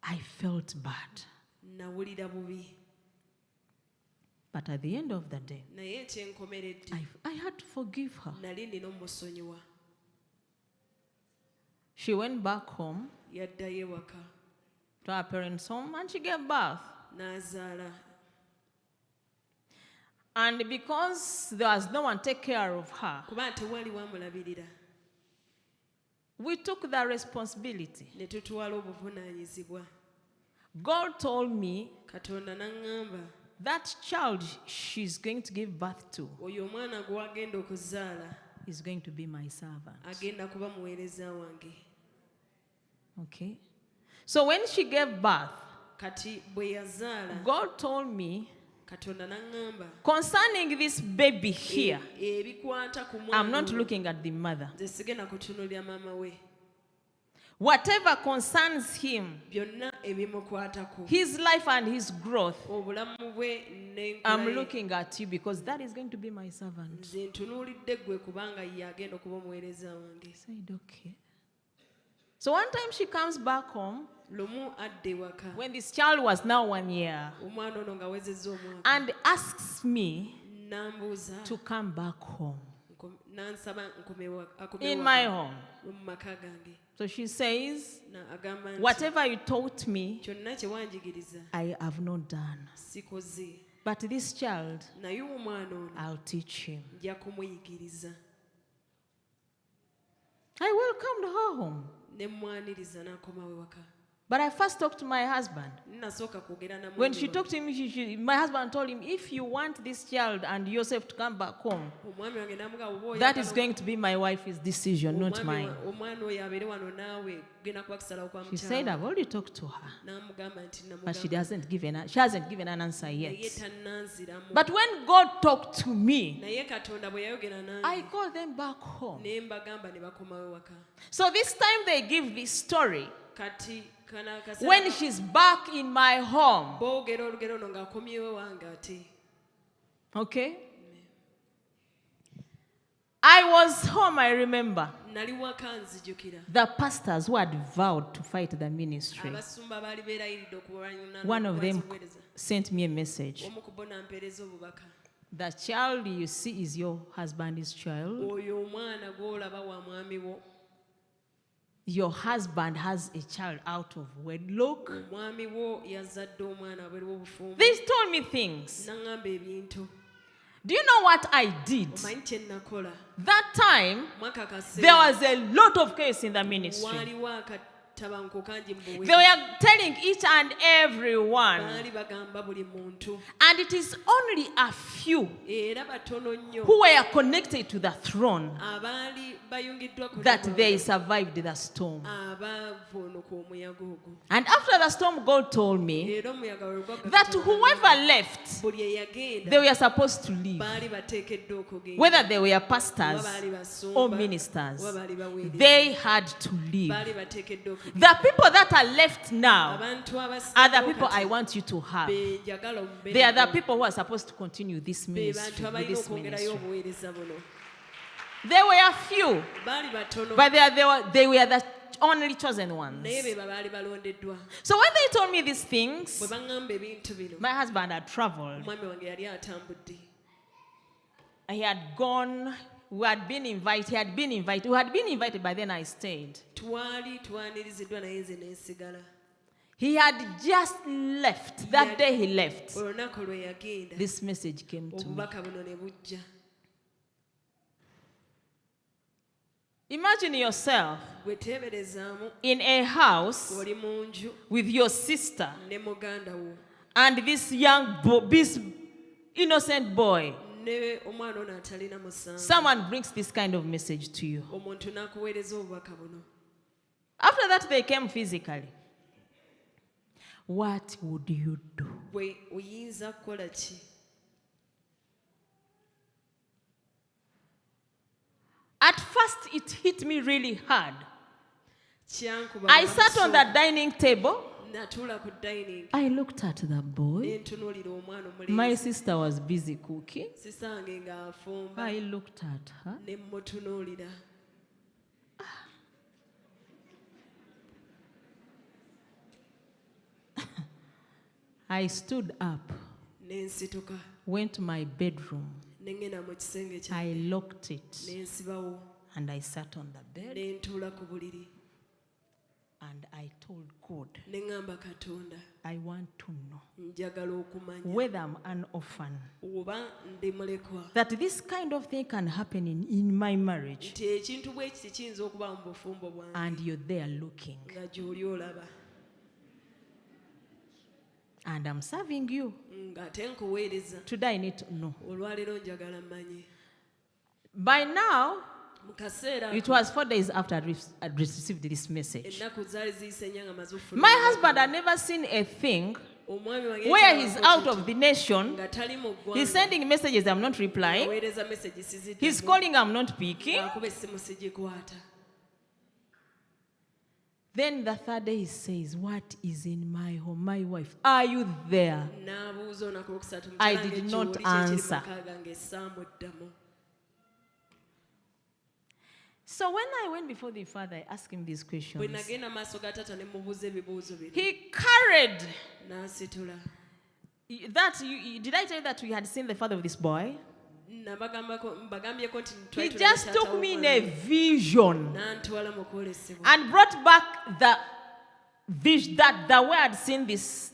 [SPEAKER 1] I felt bad.
[SPEAKER 2] Nawulira bubi.
[SPEAKER 1] But at the end of the day,
[SPEAKER 2] Naye ekyenkomeredde
[SPEAKER 1] I had to forgive her.
[SPEAKER 2] nali nina omusonyiwa.
[SPEAKER 1] She went back home
[SPEAKER 2] Yaddayo ewaka.
[SPEAKER 1] to her parents' home and she gave birth.
[SPEAKER 2] N'azaala.
[SPEAKER 1] And because there was no one to take care of her,
[SPEAKER 2] Kuba tewali wamulabirira.
[SPEAKER 1] we took the responsibility.
[SPEAKER 2] Ne tutwala obuvunaanyizibwa.
[SPEAKER 1] God told me
[SPEAKER 2] Katonda n'aŋŋamba
[SPEAKER 1] that child she's going to give birth to
[SPEAKER 2] oyo omwana gw'agenda okuzaala
[SPEAKER 1] is going to be my servant.
[SPEAKER 2] agenda kuba muweereza wange.
[SPEAKER 1] Okay? So when she gave birth,
[SPEAKER 2] Kati bwe yazaala
[SPEAKER 1] God told me
[SPEAKER 2] Katonda n'aŋŋamba
[SPEAKER 1] concerning this baby here,
[SPEAKER 2] ebikwata ku mwana
[SPEAKER 1] I'm not
[SPEAKER 2] ono,
[SPEAKER 1] looking at the mother.
[SPEAKER 2] nze sigenda kutunuulira maama we.
[SPEAKER 1] Whatever concerns him,
[SPEAKER 2] Byonna ebimukwatako
[SPEAKER 1] his life and his growth,
[SPEAKER 2] obulamu bwe
[SPEAKER 1] I'm
[SPEAKER 2] n'enkola ye.
[SPEAKER 1] looking at you because that is going to be my servant.
[SPEAKER 2] Nze ntunuulidde ggwe kubanga ye agenda okuba omuweereza wange.
[SPEAKER 1] I said, okay. So one time she comes back home
[SPEAKER 2] Lumu adde ewaka
[SPEAKER 1] when this child was now 1 year
[SPEAKER 2] omwana ono ng'awezezza omwaka
[SPEAKER 1] and asks me
[SPEAKER 2] n'ambuuza
[SPEAKER 1] to come back home
[SPEAKER 2] n'ansaba akome
[SPEAKER 1] in my home.
[SPEAKER 2] mu maka gange.
[SPEAKER 1] So she says,
[SPEAKER 2] Agamba nti
[SPEAKER 1] whatever you taught me,
[SPEAKER 2] kyonna kye wanjigiriza
[SPEAKER 1] I have not done.
[SPEAKER 2] sikoze,
[SPEAKER 1] But this child,
[SPEAKER 2] naye omwana ono
[SPEAKER 1] I'll teach him.
[SPEAKER 2] nja kumuyigiriza.
[SPEAKER 1] I welcomed her home.
[SPEAKER 2] Ne mwaniriza n'akomawo ewaka.
[SPEAKER 1] But I first talked to my husband.
[SPEAKER 2] Nasooka kwogera na
[SPEAKER 1] When
[SPEAKER 2] mwami
[SPEAKER 1] she
[SPEAKER 2] wange.
[SPEAKER 1] talked to him, my husband told him, if you want this child and yourself to come back home,
[SPEAKER 2] Omwami wange n'amugamba oba
[SPEAKER 1] that
[SPEAKER 2] oyagala
[SPEAKER 1] is going to be my wife's decision, not
[SPEAKER 2] omwami
[SPEAKER 1] mine.
[SPEAKER 2] omwana oyo abeere wano naawe genda kuba kusalawo kwa
[SPEAKER 1] She said,
[SPEAKER 2] mukyala.
[SPEAKER 1] I've already talked to her,
[SPEAKER 2] N'amugamba nti
[SPEAKER 1] but she
[SPEAKER 2] namugamba
[SPEAKER 1] hasn't given an answer
[SPEAKER 2] naye
[SPEAKER 1] yet.
[SPEAKER 2] tannanziramu.
[SPEAKER 1] But when God talked to me,
[SPEAKER 2] Naye Katonda bwe yayogera
[SPEAKER 1] I
[SPEAKER 2] nange
[SPEAKER 1] called them back home.
[SPEAKER 2] ne mbagamba ne bakomawo ewaka.
[SPEAKER 1] So this time they give this story
[SPEAKER 2] Kati kana
[SPEAKER 1] when
[SPEAKER 2] akaseera
[SPEAKER 1] she's back in my home.
[SPEAKER 2] boogera olugero ono ng'akomyewo wange ate.
[SPEAKER 1] Okay? I was home, I remember.
[SPEAKER 2] Nali waka nzijukira.
[SPEAKER 1] The pastors who had vowed to fight the ministry,
[SPEAKER 2] Abasumba baali beerayiridde okubalwanyisa
[SPEAKER 1] one of them
[SPEAKER 2] n'okuweereza.
[SPEAKER 1] sent me a message.
[SPEAKER 2] Omu ku bo n'ampeereza obubaka.
[SPEAKER 1] The child you see is your husband's child.
[SPEAKER 2] Oyo omwana gw'olaba wa mwami wo.
[SPEAKER 1] Your husband has a child out of wedlock.
[SPEAKER 2] Omwami wo yazadde omwana wabweru w'obufumbo.
[SPEAKER 1] They told me things.
[SPEAKER 2] N'aŋŋamba ebintu.
[SPEAKER 1] Do you know what I did?
[SPEAKER 2] Omanyi kye nakola?
[SPEAKER 1] That time,
[SPEAKER 2] Mwaka kaseera
[SPEAKER 1] there was a lot of chaos in the ministry.
[SPEAKER 2] waaliwo akatabanguko kangi mu
[SPEAKER 1] They
[SPEAKER 2] buwe.
[SPEAKER 1] were telling each and everyone,
[SPEAKER 2] Baali bagamba buli muntu.
[SPEAKER 1] and it is only a few
[SPEAKER 2] Era batono nnyo
[SPEAKER 1] who were connected to the throne
[SPEAKER 2] abaali bayungiddwa ku
[SPEAKER 1] that
[SPEAKER 2] lubuga,
[SPEAKER 1] they survived the storm.
[SPEAKER 2] abaavonoka omuyaga ogwo.
[SPEAKER 1] And after the storm, God told me
[SPEAKER 2] Era omuyaga bwe gwagwa
[SPEAKER 1] that
[SPEAKER 2] Katonda
[SPEAKER 1] whoever left,
[SPEAKER 2] buli eyagenda
[SPEAKER 1] they were supposed to leave.
[SPEAKER 2] baali bateekeddwa okugenda.
[SPEAKER 1] Whether they were
[SPEAKER 2] Oba
[SPEAKER 1] pastors
[SPEAKER 2] baali basumba,
[SPEAKER 1] or ministers,
[SPEAKER 2] oba baali baweereza.
[SPEAKER 1] they had to leave.
[SPEAKER 2] Baali bateekeddwa okugenda.
[SPEAKER 1] The people that are left now
[SPEAKER 2] Abantu
[SPEAKER 1] are the
[SPEAKER 2] abasingawo
[SPEAKER 1] people I
[SPEAKER 2] kati
[SPEAKER 1] want you to have.
[SPEAKER 2] be njagala omubeere
[SPEAKER 1] They are the
[SPEAKER 2] nabo.
[SPEAKER 1] people who are supposed to continue this
[SPEAKER 2] Be
[SPEAKER 1] ministry.
[SPEAKER 2] bantu
[SPEAKER 1] With
[SPEAKER 2] abalina
[SPEAKER 1] this
[SPEAKER 2] okwongerayo
[SPEAKER 1] ministry.
[SPEAKER 2] obuweereza buno.
[SPEAKER 1] There were few,
[SPEAKER 2] Baali batono
[SPEAKER 1] but they were the only chosen ones.
[SPEAKER 2] naye be baali balondeddwa.
[SPEAKER 1] So when they told me these
[SPEAKER 2] Bwe
[SPEAKER 1] things,
[SPEAKER 2] baŋŋamba ebintu bino,
[SPEAKER 1] my husband had traveled.
[SPEAKER 2] omwami wange yali atambudde.
[SPEAKER 1] He had gone. We had been invited. We had been invited, but then I stayed.
[SPEAKER 2] Twali twaniriziddwa naye nze n'esigala.
[SPEAKER 1] He had just left. That day he left.
[SPEAKER 2] Olunaku lwe yagenda,
[SPEAKER 1] This message came to me.
[SPEAKER 2] obubaka buno ne bujja.
[SPEAKER 1] Imagine yourself
[SPEAKER 2] Gwe teeberezaamu
[SPEAKER 1] in a house
[SPEAKER 2] oli mu nju
[SPEAKER 1] with your sister
[SPEAKER 2] ne muganda wo
[SPEAKER 1] and this this innocent boy.
[SPEAKER 2] ne omwana ono atalina musango.
[SPEAKER 1] Someone brings this kind of message to you.
[SPEAKER 2] Omuntu n'akuweereza obubaka buno.
[SPEAKER 1] After that, they came physically. What would you do?
[SPEAKER 2] Bwe oyinza kukola ki?
[SPEAKER 1] At first, it hit me really hard.
[SPEAKER 2] Kyankuba
[SPEAKER 1] I sat on the
[SPEAKER 2] amasooka.
[SPEAKER 1] dining table.
[SPEAKER 2] Natuula ku dining
[SPEAKER 1] I looked at the boy.
[SPEAKER 2] ne ntunuulira omwana
[SPEAKER 1] My
[SPEAKER 2] omulenzi.
[SPEAKER 1] sister was busy cooking.
[SPEAKER 2] Sisange ng'afumba
[SPEAKER 1] I looked at her.
[SPEAKER 2] ne mmutunuulira.
[SPEAKER 1] I stood up,
[SPEAKER 2] Ne nsituka
[SPEAKER 1] went to my bedroom.
[SPEAKER 2] ne ngenda mu kisenge kyange
[SPEAKER 1] I locked it
[SPEAKER 2] ne nsibawo
[SPEAKER 1] and I sat on the bed
[SPEAKER 2] ne ntuula ku buliri
[SPEAKER 1] and I told God,
[SPEAKER 2] ne ŋŋamba Katonda,
[SPEAKER 1] I want to know
[SPEAKER 2] njagala okumanya
[SPEAKER 1] whether I'm an orphan,
[SPEAKER 2] oba ndi mulekwa,
[SPEAKER 1] that this kind of thing can happen in my marriage,
[SPEAKER 2] nti ekintu bwe kiti kiyinza okuba mu bufumbo bwange
[SPEAKER 1] and you're there looking.
[SPEAKER 2] nga gy'oli olaba.
[SPEAKER 1] And I'm serving you.
[SPEAKER 2] ng'ate nkuweereza.
[SPEAKER 1] Today I need to know.
[SPEAKER 2] Olwaleero njagala mmanye.
[SPEAKER 1] By now,
[SPEAKER 2] Mu kaseera
[SPEAKER 1] it was 4 days after I'd received this message.
[SPEAKER 2] ennaku zaali ziyise nnya nga maze okufuna
[SPEAKER 1] My husband had never seen a thing
[SPEAKER 2] omwami wange
[SPEAKER 1] where he's out of the nation.
[SPEAKER 2] nga tali mu ggwanga.
[SPEAKER 1] He's sending messages, I'm not replying.
[SPEAKER 2] Aweereza message siziddamu.
[SPEAKER 1] He's calling, I'm not picking.
[SPEAKER 2] Akuba essimu sigikwata.
[SPEAKER 1] Then the third day he says, what is in my home? My wife, are you there?
[SPEAKER 2] N'abuuza olunaku olwokusatu,
[SPEAKER 1] I
[SPEAKER 2] mukyala
[SPEAKER 1] did
[SPEAKER 2] wange
[SPEAKER 1] not
[SPEAKER 2] ky'oli kye kiri mu
[SPEAKER 1] answer.
[SPEAKER 2] maka gange essaamu ddamu.
[SPEAKER 1] So when I went before the father, I asked him these
[SPEAKER 2] Bwe
[SPEAKER 1] questions.
[SPEAKER 2] nagenda maaso ga taata ne mubuuza ebibuuzo bino.
[SPEAKER 1] He carried
[SPEAKER 2] N'asitula.
[SPEAKER 1] that. Did I tell you that we had seen the father of this boy?
[SPEAKER 2] Mbagambyeko nti
[SPEAKER 1] He
[SPEAKER 2] twali
[SPEAKER 1] just
[SPEAKER 2] tulabye
[SPEAKER 1] took
[SPEAKER 2] taata
[SPEAKER 1] me in
[SPEAKER 2] w'omwana
[SPEAKER 1] a
[SPEAKER 2] we.
[SPEAKER 1] vision
[SPEAKER 2] N'antwala mu kwolesebwa.
[SPEAKER 1] and brought back the vision that way I'd seen this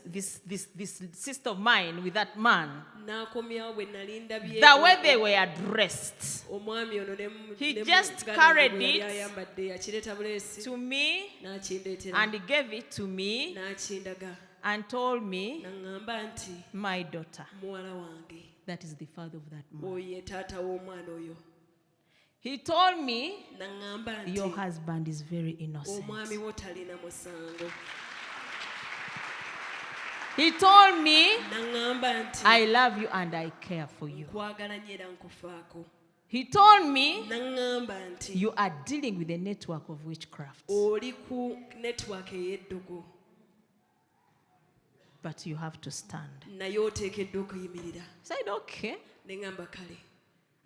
[SPEAKER 1] sister of mine with that man.
[SPEAKER 2] N'akomyawo bwe nali ndabye
[SPEAKER 1] The way they were dressed
[SPEAKER 2] omwami ono
[SPEAKER 1] He
[SPEAKER 2] ne
[SPEAKER 1] just
[SPEAKER 2] muganda
[SPEAKER 1] carried
[SPEAKER 2] bwe yali
[SPEAKER 1] it
[SPEAKER 2] ayambadde yakireeta buleesi
[SPEAKER 1] to me
[SPEAKER 2] n'akindeetera
[SPEAKER 1] and he gave it to me
[SPEAKER 2] n'akindaga
[SPEAKER 1] and told me,
[SPEAKER 2] n'aŋŋamba nti
[SPEAKER 1] my daughter,
[SPEAKER 2] muwala wange
[SPEAKER 1] that is the father of that man.
[SPEAKER 2] oyo ye taata w'omwana oyo.
[SPEAKER 1] He told me,
[SPEAKER 2] N'aŋŋamba nti
[SPEAKER 1] your husband is very innocent.
[SPEAKER 2] omwami wo talina musango.
[SPEAKER 1] He told me,
[SPEAKER 2] N'aŋŋamba nti
[SPEAKER 1] I love you and I care for you.
[SPEAKER 2] nkwagala nnyo era nkufaako.
[SPEAKER 1] He told me,
[SPEAKER 2] N'aŋŋamba nti
[SPEAKER 1] you are dealing with a network of witchcraft,
[SPEAKER 2] oli ku netiwaaka ey'eddogo
[SPEAKER 1] but you have to stand.
[SPEAKER 2] naye oteekeddwa okuyimirira.
[SPEAKER 1] I said, okay.
[SPEAKER 2] Ne ŋŋamba kale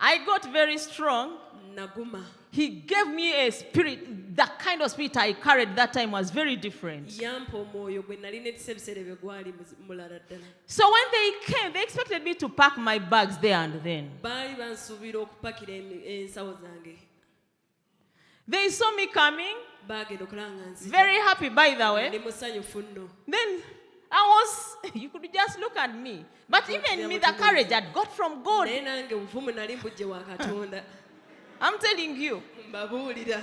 [SPEAKER 1] I got very strong.
[SPEAKER 2] naguma.
[SPEAKER 1] He gave me a spirit. The kind of spirit I carried that time was very different.
[SPEAKER 2] Yampa omwoyo gwe nali netise ebiseera bye gwali mulala ddala.
[SPEAKER 1] So when they came, they expected me to pack my bags there and then.
[SPEAKER 2] Baali bansuubira okupakira ensawo zange.
[SPEAKER 1] They saw me coming,
[SPEAKER 2] Baagenda okulanga nzija.
[SPEAKER 1] very happy by the
[SPEAKER 2] Ndi
[SPEAKER 1] way.
[SPEAKER 2] musanyufu nno.
[SPEAKER 1] Then you could just look at me. But even me, the courage I'd got from God.
[SPEAKER 2] Naye nange obuvumu nali mbujje wa Katonda.
[SPEAKER 1] I'm telling you,
[SPEAKER 2] Mbabuulira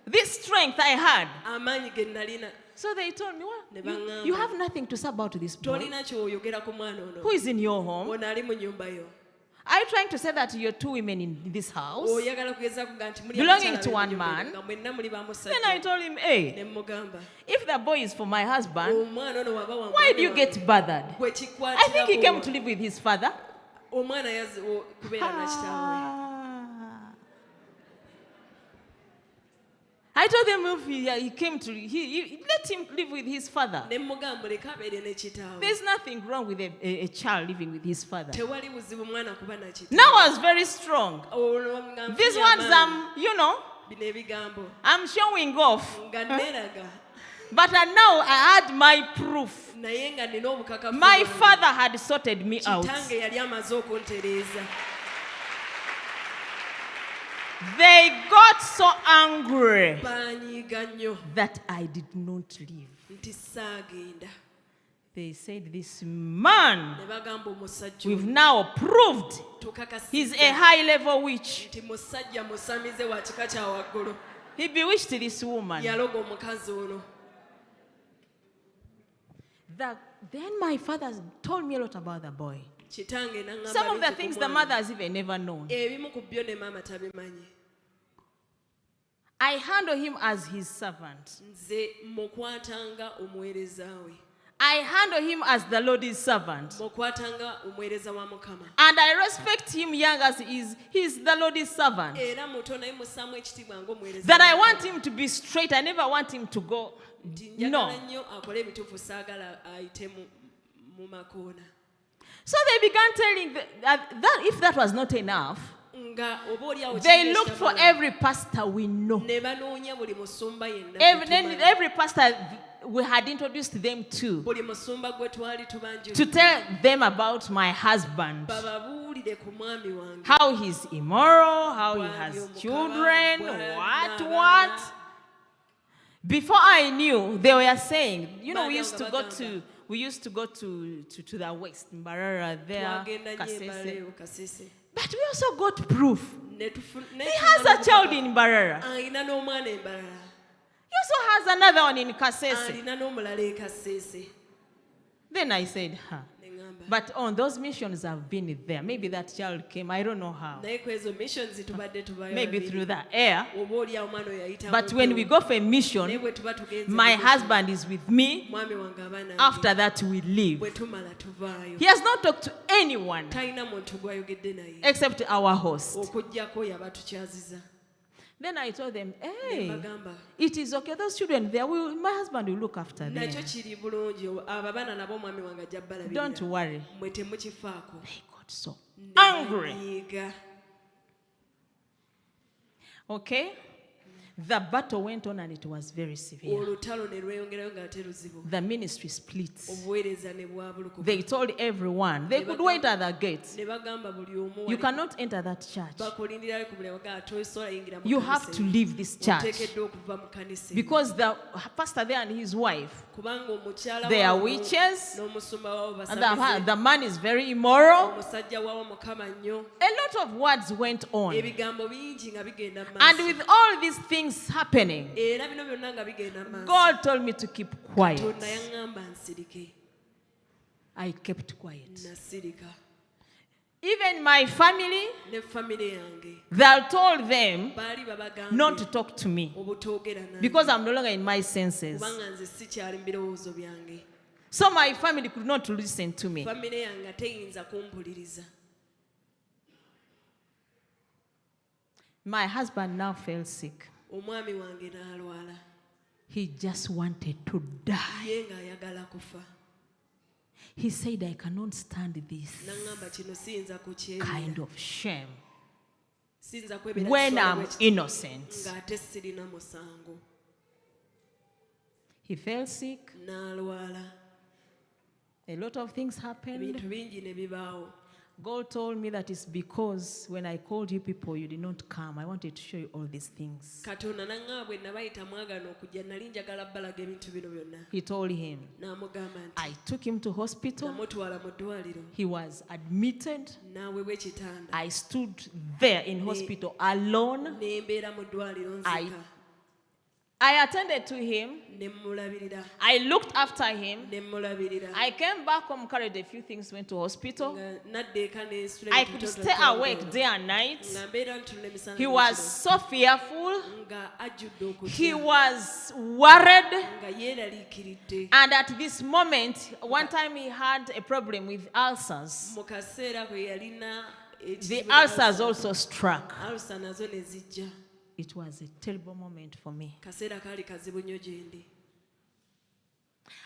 [SPEAKER 1] this strength I had.
[SPEAKER 2] amaanyi ge nalina.
[SPEAKER 1] So they told me, well,
[SPEAKER 2] Ne
[SPEAKER 1] you
[SPEAKER 2] baŋŋamba,
[SPEAKER 1] have nothing to say about this boy.
[SPEAKER 2] tolina ky'oyogera ku mwana ono.
[SPEAKER 1] Who is in your home?
[SPEAKER 2] Ono ali mu nnyumba yo.
[SPEAKER 1] Are you trying to say that you're two women in this house?
[SPEAKER 2] Oyagala kugezaako kuga nti muli
[SPEAKER 1] Belonging
[SPEAKER 2] abakyala
[SPEAKER 1] to one
[SPEAKER 2] b'ennyumba
[SPEAKER 1] man.
[SPEAKER 2] nga mwenna muli ba
[SPEAKER 1] Then I
[SPEAKER 2] musajja.
[SPEAKER 1] told him, hey,
[SPEAKER 2] Ne mugamba,
[SPEAKER 1] if the boy is for my husband,
[SPEAKER 2] omwana ono waba wa
[SPEAKER 1] why
[SPEAKER 2] mwana
[SPEAKER 1] do you
[SPEAKER 2] wange,
[SPEAKER 1] get bothered?
[SPEAKER 2] gwe
[SPEAKER 1] I think he came
[SPEAKER 2] kikwatirawo.
[SPEAKER 1] to live with his father.
[SPEAKER 2] Omwana kubeera na kitaawe.
[SPEAKER 1] I told him if he came to, let him live with his father.
[SPEAKER 2] Ne mugamba leka abeere ne kitaawe.
[SPEAKER 1] There's nothing wrong with a child living with his father.
[SPEAKER 2] Tewali buzibu mwana kuba na kitaawe.
[SPEAKER 1] Now I was very strong.
[SPEAKER 2] Olwo nga
[SPEAKER 1] These
[SPEAKER 2] nfunye
[SPEAKER 1] ones,
[SPEAKER 2] amaanyi. Bino ebigambo
[SPEAKER 1] I'm showing off.
[SPEAKER 2] nga neeraga.
[SPEAKER 1] But now I had my proof.
[SPEAKER 2] Naye nga nina obukakafu
[SPEAKER 1] My
[SPEAKER 2] bwange.
[SPEAKER 1] father had sorted me out.
[SPEAKER 2] Kitange yali amaze okuntereeza.
[SPEAKER 1] They got so angry
[SPEAKER 2] Baanyiiga nnyo
[SPEAKER 1] that I did not leave.
[SPEAKER 2] nti saagenda.
[SPEAKER 1] They said, this man,
[SPEAKER 2] Ne bagamba omusajja
[SPEAKER 1] we've
[SPEAKER 2] oyo
[SPEAKER 1] now proved he's a
[SPEAKER 2] tukakasizza
[SPEAKER 1] high-level witch.
[SPEAKER 2] nti musajja musamize wa kika kya waggulu.
[SPEAKER 1] He bewitched this woman.
[SPEAKER 2] Yaloga omukazi ono.
[SPEAKER 1] Then my father told me a lot about the boy.
[SPEAKER 2] Kitange n'aŋŋamba
[SPEAKER 1] Some of the
[SPEAKER 2] bingi ku
[SPEAKER 1] things the
[SPEAKER 2] mwana.
[SPEAKER 1] mother has even never known.
[SPEAKER 2] Ebimu ku byo ne maama tabimanyi.
[SPEAKER 1] I handle him as his servant.
[SPEAKER 2] Nze mukwatanga omuweereza we.
[SPEAKER 1] I handle him as the Lord's servant.
[SPEAKER 2] Mukwatanga omuweereza wa Mukama.
[SPEAKER 1] And I respect him young as he is. He's the Lord's servant.
[SPEAKER 2] Era muto naye mussaamu ekitiibwa ng'omuweereza
[SPEAKER 1] That
[SPEAKER 2] wa
[SPEAKER 1] I
[SPEAKER 2] Mukama.
[SPEAKER 1] want him to be straight. I never want him to go.
[SPEAKER 2] Nti
[SPEAKER 1] No.
[SPEAKER 2] njagala nnyo akole ebituufu saagala ayite mu makoona.
[SPEAKER 1] So they began telling that if that was not enough,
[SPEAKER 2] Nga oba oliawo
[SPEAKER 1] they
[SPEAKER 2] kibi
[SPEAKER 1] looked for
[SPEAKER 2] ekitamala.
[SPEAKER 1] every pastor we know.
[SPEAKER 2] Ne banoonya buli musumba yenna
[SPEAKER 1] Every,
[SPEAKER 2] gwe tumanyi.
[SPEAKER 1] every pastor we had introduced them to
[SPEAKER 2] Buli musumba gwe twali tubanjulira.
[SPEAKER 1] to tell them about my husband.
[SPEAKER 2] Bababuulire ku mwami wange.
[SPEAKER 1] How he's immoral, how he
[SPEAKER 2] Bw'ali
[SPEAKER 1] has
[SPEAKER 2] omukaba,
[SPEAKER 1] children,
[SPEAKER 2] bw'ali
[SPEAKER 1] what.
[SPEAKER 2] n'abaana.
[SPEAKER 1] Before I knew, they were saying, we
[SPEAKER 2] Bagamba,
[SPEAKER 1] used to go
[SPEAKER 2] bagamba.
[SPEAKER 1] to the west, Mbarara there,
[SPEAKER 2] Twagenda nnyo
[SPEAKER 1] Kasese.
[SPEAKER 2] Embale, Kasese.
[SPEAKER 1] But we also got proof.
[SPEAKER 2] Ne
[SPEAKER 1] He has a child in Mbarara.
[SPEAKER 2] alina n'omwana Embalala.
[SPEAKER 1] He also has another one in Kasese.
[SPEAKER 2] Alina n'omulala e Kasese.
[SPEAKER 1] Then I said,
[SPEAKER 2] ne ŋŋamba
[SPEAKER 1] but on those missions I've been there. Maybe that child came. I don't know how.
[SPEAKER 2] naye ku ezo missions tubadde tubayo
[SPEAKER 1] Maybe
[SPEAKER 2] babiri.
[SPEAKER 1] through the air.
[SPEAKER 2] oba oliawo omwana oyo yayita
[SPEAKER 1] But
[SPEAKER 2] mu
[SPEAKER 1] when
[SPEAKER 2] mpewo.
[SPEAKER 1] we go for a
[SPEAKER 2] naye
[SPEAKER 1] mission,
[SPEAKER 2] bwe tuba tugenze
[SPEAKER 1] my
[SPEAKER 2] mu mission,
[SPEAKER 1] husband is with me.
[SPEAKER 2] mwami wange aba nange.
[SPEAKER 1] After that, we leave.
[SPEAKER 2] bwe tumala tuvaayo
[SPEAKER 1] He has not talked to anyone
[SPEAKER 2] talina muntu gwayogedde naye
[SPEAKER 1] except our host.
[SPEAKER 2] okuggyako oyo aba tukyaziza.
[SPEAKER 1] Then I told them,
[SPEAKER 2] ne
[SPEAKER 1] hey,
[SPEAKER 2] mbagamba
[SPEAKER 1] it is okay. Those children there, my husband will look after them.
[SPEAKER 2] nakyo kiri bulungi abo abaana nabo omwami wange ajja
[SPEAKER 1] Don't
[SPEAKER 2] balabirira
[SPEAKER 1] worry.
[SPEAKER 2] mwe temukifaako.
[SPEAKER 1] They got so
[SPEAKER 2] Ne
[SPEAKER 1] angry.
[SPEAKER 2] banyiiga.
[SPEAKER 1] Okay? The battle went on and it was very severe.
[SPEAKER 2] olutalo ne lweyongerayo ng'ate luzibu.
[SPEAKER 1] The ministry split.
[SPEAKER 2] obuweereza ne bwabulukuka.
[SPEAKER 1] They told everyone they could wait at the gate.
[SPEAKER 2] ne bagamba buli omu
[SPEAKER 1] You cannot enter that church.
[SPEAKER 2] bakulindirayo ku mulembe ga tosobola yingira mu
[SPEAKER 1] You
[SPEAKER 2] kanisa
[SPEAKER 1] have to
[SPEAKER 2] eyo.
[SPEAKER 1] leave this church.
[SPEAKER 2] oteekeddwa okuva mu kanisa eyo.
[SPEAKER 1] Because the pastor there and his wife,
[SPEAKER 2] kubanga omukyala
[SPEAKER 1] they are
[SPEAKER 2] waabo
[SPEAKER 1] witches,
[SPEAKER 2] n'omusumba waabo
[SPEAKER 1] and
[SPEAKER 2] basamize.
[SPEAKER 1] the man is very immoral.
[SPEAKER 2] omusajja waabo mukama nnyo.
[SPEAKER 1] A lot of words went on.
[SPEAKER 2] ebigambo bingi nga bigenda mu
[SPEAKER 1] And
[SPEAKER 2] maaso.
[SPEAKER 1] with all these things happening,
[SPEAKER 2] era bino byonna nga bigenda mu maaso.
[SPEAKER 1] God told me to keep quiet.
[SPEAKER 2] katonda yaŋŋamba nsirike.
[SPEAKER 1] I kept quiet.
[SPEAKER 2] nasirika.
[SPEAKER 1] Even my family,
[SPEAKER 2] ne famire yange
[SPEAKER 1] they told them
[SPEAKER 2] baali babagambe
[SPEAKER 1] not to talk to me
[SPEAKER 2] obutoogera nange.
[SPEAKER 1] because I'm no longer in my senses.
[SPEAKER 2] kubanga nze sikyali mu birowoozo byange.
[SPEAKER 1] So my family could not listen to me.
[SPEAKER 2] famire yange teyinza kumpuliriza.
[SPEAKER 1] My husband now fell sick.
[SPEAKER 2] omwami wange n'alwala.
[SPEAKER 1] He just wanted to die.
[SPEAKER 2] ye ng'ayagala kufa.
[SPEAKER 1] He said, I cannot stand this
[SPEAKER 2] n'aŋŋamba kino siyinza
[SPEAKER 1] kind
[SPEAKER 2] kukyerera.
[SPEAKER 1] of shame
[SPEAKER 2] siyinza kwebeera
[SPEAKER 1] when
[SPEAKER 2] kisolo
[SPEAKER 1] I'm
[SPEAKER 2] bwe kiti
[SPEAKER 1] innocent.
[SPEAKER 2] ng'ate sirina musango.
[SPEAKER 1] He fell sick.
[SPEAKER 2] n'alwala.
[SPEAKER 1] A lot of things happened.
[SPEAKER 2] ebintu bingi ne bibaawo.
[SPEAKER 1] God told me that it's because when I called you people, you did not come. I wanted to show you all these things.
[SPEAKER 2] katonda n'aŋŋamba bwe nabayita mwagana okujja nali njagala balaga ebintu bino byonna.
[SPEAKER 1] He told him,
[SPEAKER 2] n'amugamba nti
[SPEAKER 1] I took him to hospital.
[SPEAKER 2] namutwala mu ddwaliro.
[SPEAKER 1] He was admitted.
[SPEAKER 2] n'aweebwa ekitanda.
[SPEAKER 1] I stood there in hospital alone.
[SPEAKER 2] ne mbeera mu ddwaliro nzika.
[SPEAKER 1] I attended to him.
[SPEAKER 2] ne mulabirira.
[SPEAKER 1] I looked after him.
[SPEAKER 2] ne mulabirira.
[SPEAKER 1] I came back home, carried a few things, went to hospital.
[SPEAKER 2] nga nadda eka n'ensula
[SPEAKER 1] I could stay awake day and night.
[SPEAKER 2] nga mbeera ntula emisana
[SPEAKER 1] He was
[SPEAKER 2] n'ekiro.
[SPEAKER 1] so fearful.
[SPEAKER 2] nga ajjudde
[SPEAKER 1] He
[SPEAKER 2] okutya.
[SPEAKER 1] was worried.
[SPEAKER 2] nga yeeraliikiridde.
[SPEAKER 1] And at this moment, one time he had a problem with ulcers.
[SPEAKER 2] mu kaseera kwe yalina
[SPEAKER 1] The ulcers also struck.
[SPEAKER 2] alusa nazo ne zijja.
[SPEAKER 1] It was a terrible moment for me.
[SPEAKER 2] kaseera kaali kazibu nnyo gye ndi.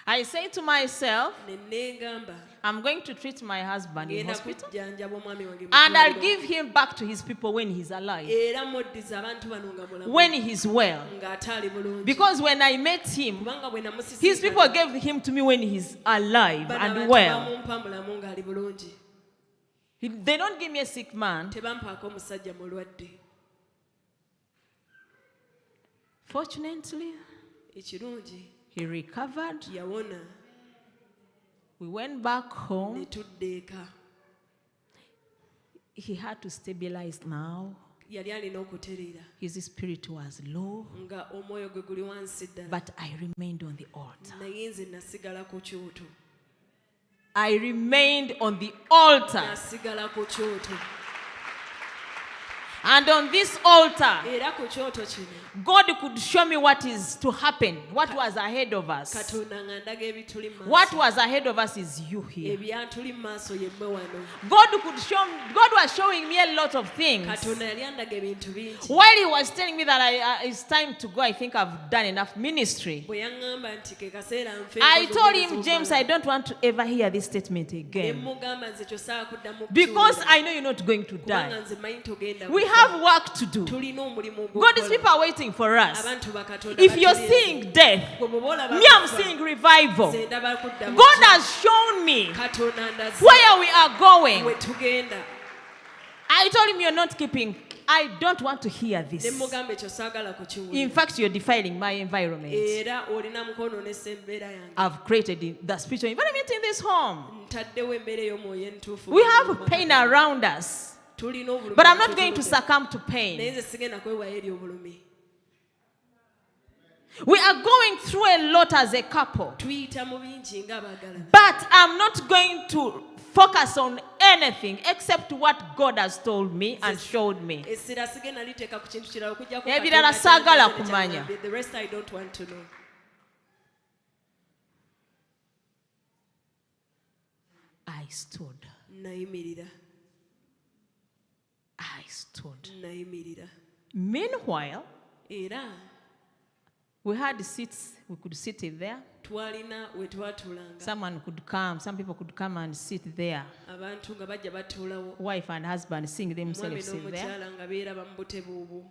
[SPEAKER 1] I say to myself,
[SPEAKER 2] ne neegamba
[SPEAKER 1] I'm going to treat my husband in
[SPEAKER 2] ngenda
[SPEAKER 1] hospital.
[SPEAKER 2] kujjanjaba omwami wange mu
[SPEAKER 1] And I'll
[SPEAKER 2] ddwaliro.
[SPEAKER 1] give him back to his people when he's alive,
[SPEAKER 2] era moddiza abantu bano nga mulamu.
[SPEAKER 1] when he's well.
[SPEAKER 2] ng'ate ali bulungi.
[SPEAKER 1] Because when I met him,
[SPEAKER 2] kubanga bwe
[SPEAKER 1] his people
[SPEAKER 2] namusisinkana,
[SPEAKER 1] gave him to me when he's alive
[SPEAKER 2] bano
[SPEAKER 1] and
[SPEAKER 2] abantu
[SPEAKER 1] well.
[SPEAKER 2] bamumpa mulamu ng'ali bulungi.
[SPEAKER 1] They don't give me a sick man.
[SPEAKER 2] tebampaako omusajja mulwadde.
[SPEAKER 1] Fortunately,
[SPEAKER 2] ekirungi
[SPEAKER 1] he recovered.
[SPEAKER 2] yawona.
[SPEAKER 1] We went back
[SPEAKER 2] ne
[SPEAKER 1] home.
[SPEAKER 2] tudda eka.
[SPEAKER 1] He had to stabilize now.
[SPEAKER 2] yali alina okutereera
[SPEAKER 1] His spirit was low,
[SPEAKER 2] nga omwoyo gwe guli wansi ddala.
[SPEAKER 1] but I remained on the altar.
[SPEAKER 2] naye nze nasigala ku kyoto.
[SPEAKER 1] I remained on the altar.
[SPEAKER 2] nasigala ku kyoto.
[SPEAKER 1] And on this altar,
[SPEAKER 2] era ku kyoto kino
[SPEAKER 1] God could show me what is to happen, what was ahead of us.
[SPEAKER 2] katonda nga ndaga ebituli mu
[SPEAKER 1] What
[SPEAKER 2] maaso.
[SPEAKER 1] was ahead of us is you here.
[SPEAKER 2] ebyatuli mu maaso yemmwe wano.
[SPEAKER 1] God was showing me a lot of things.
[SPEAKER 2] katonda yali andaga ebintu bingi.
[SPEAKER 1] While he was telling me that it's time to go, I think I've done enough ministry.
[SPEAKER 2] bwe yaŋŋamba nti ke kaseera nfe
[SPEAKER 1] I told him, James, I don't want to ever hear this statement
[SPEAKER 2] ne
[SPEAKER 1] again.
[SPEAKER 2] mugamba nze kyosaala kuddamu
[SPEAKER 1] Because
[SPEAKER 2] kukiwulira.
[SPEAKER 1] I know you're not going to
[SPEAKER 2] kubanga
[SPEAKER 1] die.
[SPEAKER 2] nze manyi togenda
[SPEAKER 1] We
[SPEAKER 2] kufa.
[SPEAKER 1] have work to do.
[SPEAKER 2] tulina omulimu
[SPEAKER 1] God's
[SPEAKER 2] ogw'okukola.
[SPEAKER 1] people are waiting for us.
[SPEAKER 2] abantu bakatonda
[SPEAKER 1] If you're
[SPEAKER 2] batulinze.
[SPEAKER 1] seeing death,
[SPEAKER 2] Gwe bw'oba olaba
[SPEAKER 1] me, I'm
[SPEAKER 2] kufa,
[SPEAKER 1] seeing revival.
[SPEAKER 2] nze ndaba kudda mu
[SPEAKER 1] God
[SPEAKER 2] kifo.
[SPEAKER 1] has shown me
[SPEAKER 2] katonda ndaze
[SPEAKER 1] where we are going.
[SPEAKER 2] we tugenda.
[SPEAKER 1] I told him, you're not keeping. I don't want to hear
[SPEAKER 2] ne
[SPEAKER 1] this.
[SPEAKER 2] mugamba ekyo saagala kukiwulira.
[SPEAKER 1] In fact, you're defiling my environment.
[SPEAKER 2] era olina mukonoonesa embeera yange.
[SPEAKER 1] I've created the spiritual environment in this home.
[SPEAKER 2] ntaddewo embeera ey'omwoyo entuufu.
[SPEAKER 1] We have pain around us,
[SPEAKER 2] tulina obulumi.
[SPEAKER 1] but I'm not going to succumb to
[SPEAKER 2] naye
[SPEAKER 1] pain.
[SPEAKER 2] nze sigenda kwewaayo eri obulumi.
[SPEAKER 1] We are going through a lot lot as a couple.
[SPEAKER 2] tuyita mu bingi ng'abaagalana.
[SPEAKER 1] But I'm not going to focus on anything except what God has told me and showed me.
[SPEAKER 2] Essira sigenda liteeka ku kintu kirala okuggyako
[SPEAKER 1] Ebirala saagala kumanya.
[SPEAKER 2] The rest I don't want to know.
[SPEAKER 1] I stood.
[SPEAKER 2] Nayimirira.
[SPEAKER 1] I stood.
[SPEAKER 2] Nayimirira.
[SPEAKER 1] Meanwhile,
[SPEAKER 2] Era
[SPEAKER 1] we had seats. We could sit in there.
[SPEAKER 2] twalina we twatuulanga.
[SPEAKER 1] Someone could come. Some people could come and sit there.
[SPEAKER 2] Abantu nga bajja batuulawo.
[SPEAKER 1] Wife and husband seeing
[SPEAKER 2] Omwami
[SPEAKER 1] themselves sit there.
[SPEAKER 2] n'omukyala nga beeraba mu butebe obwo.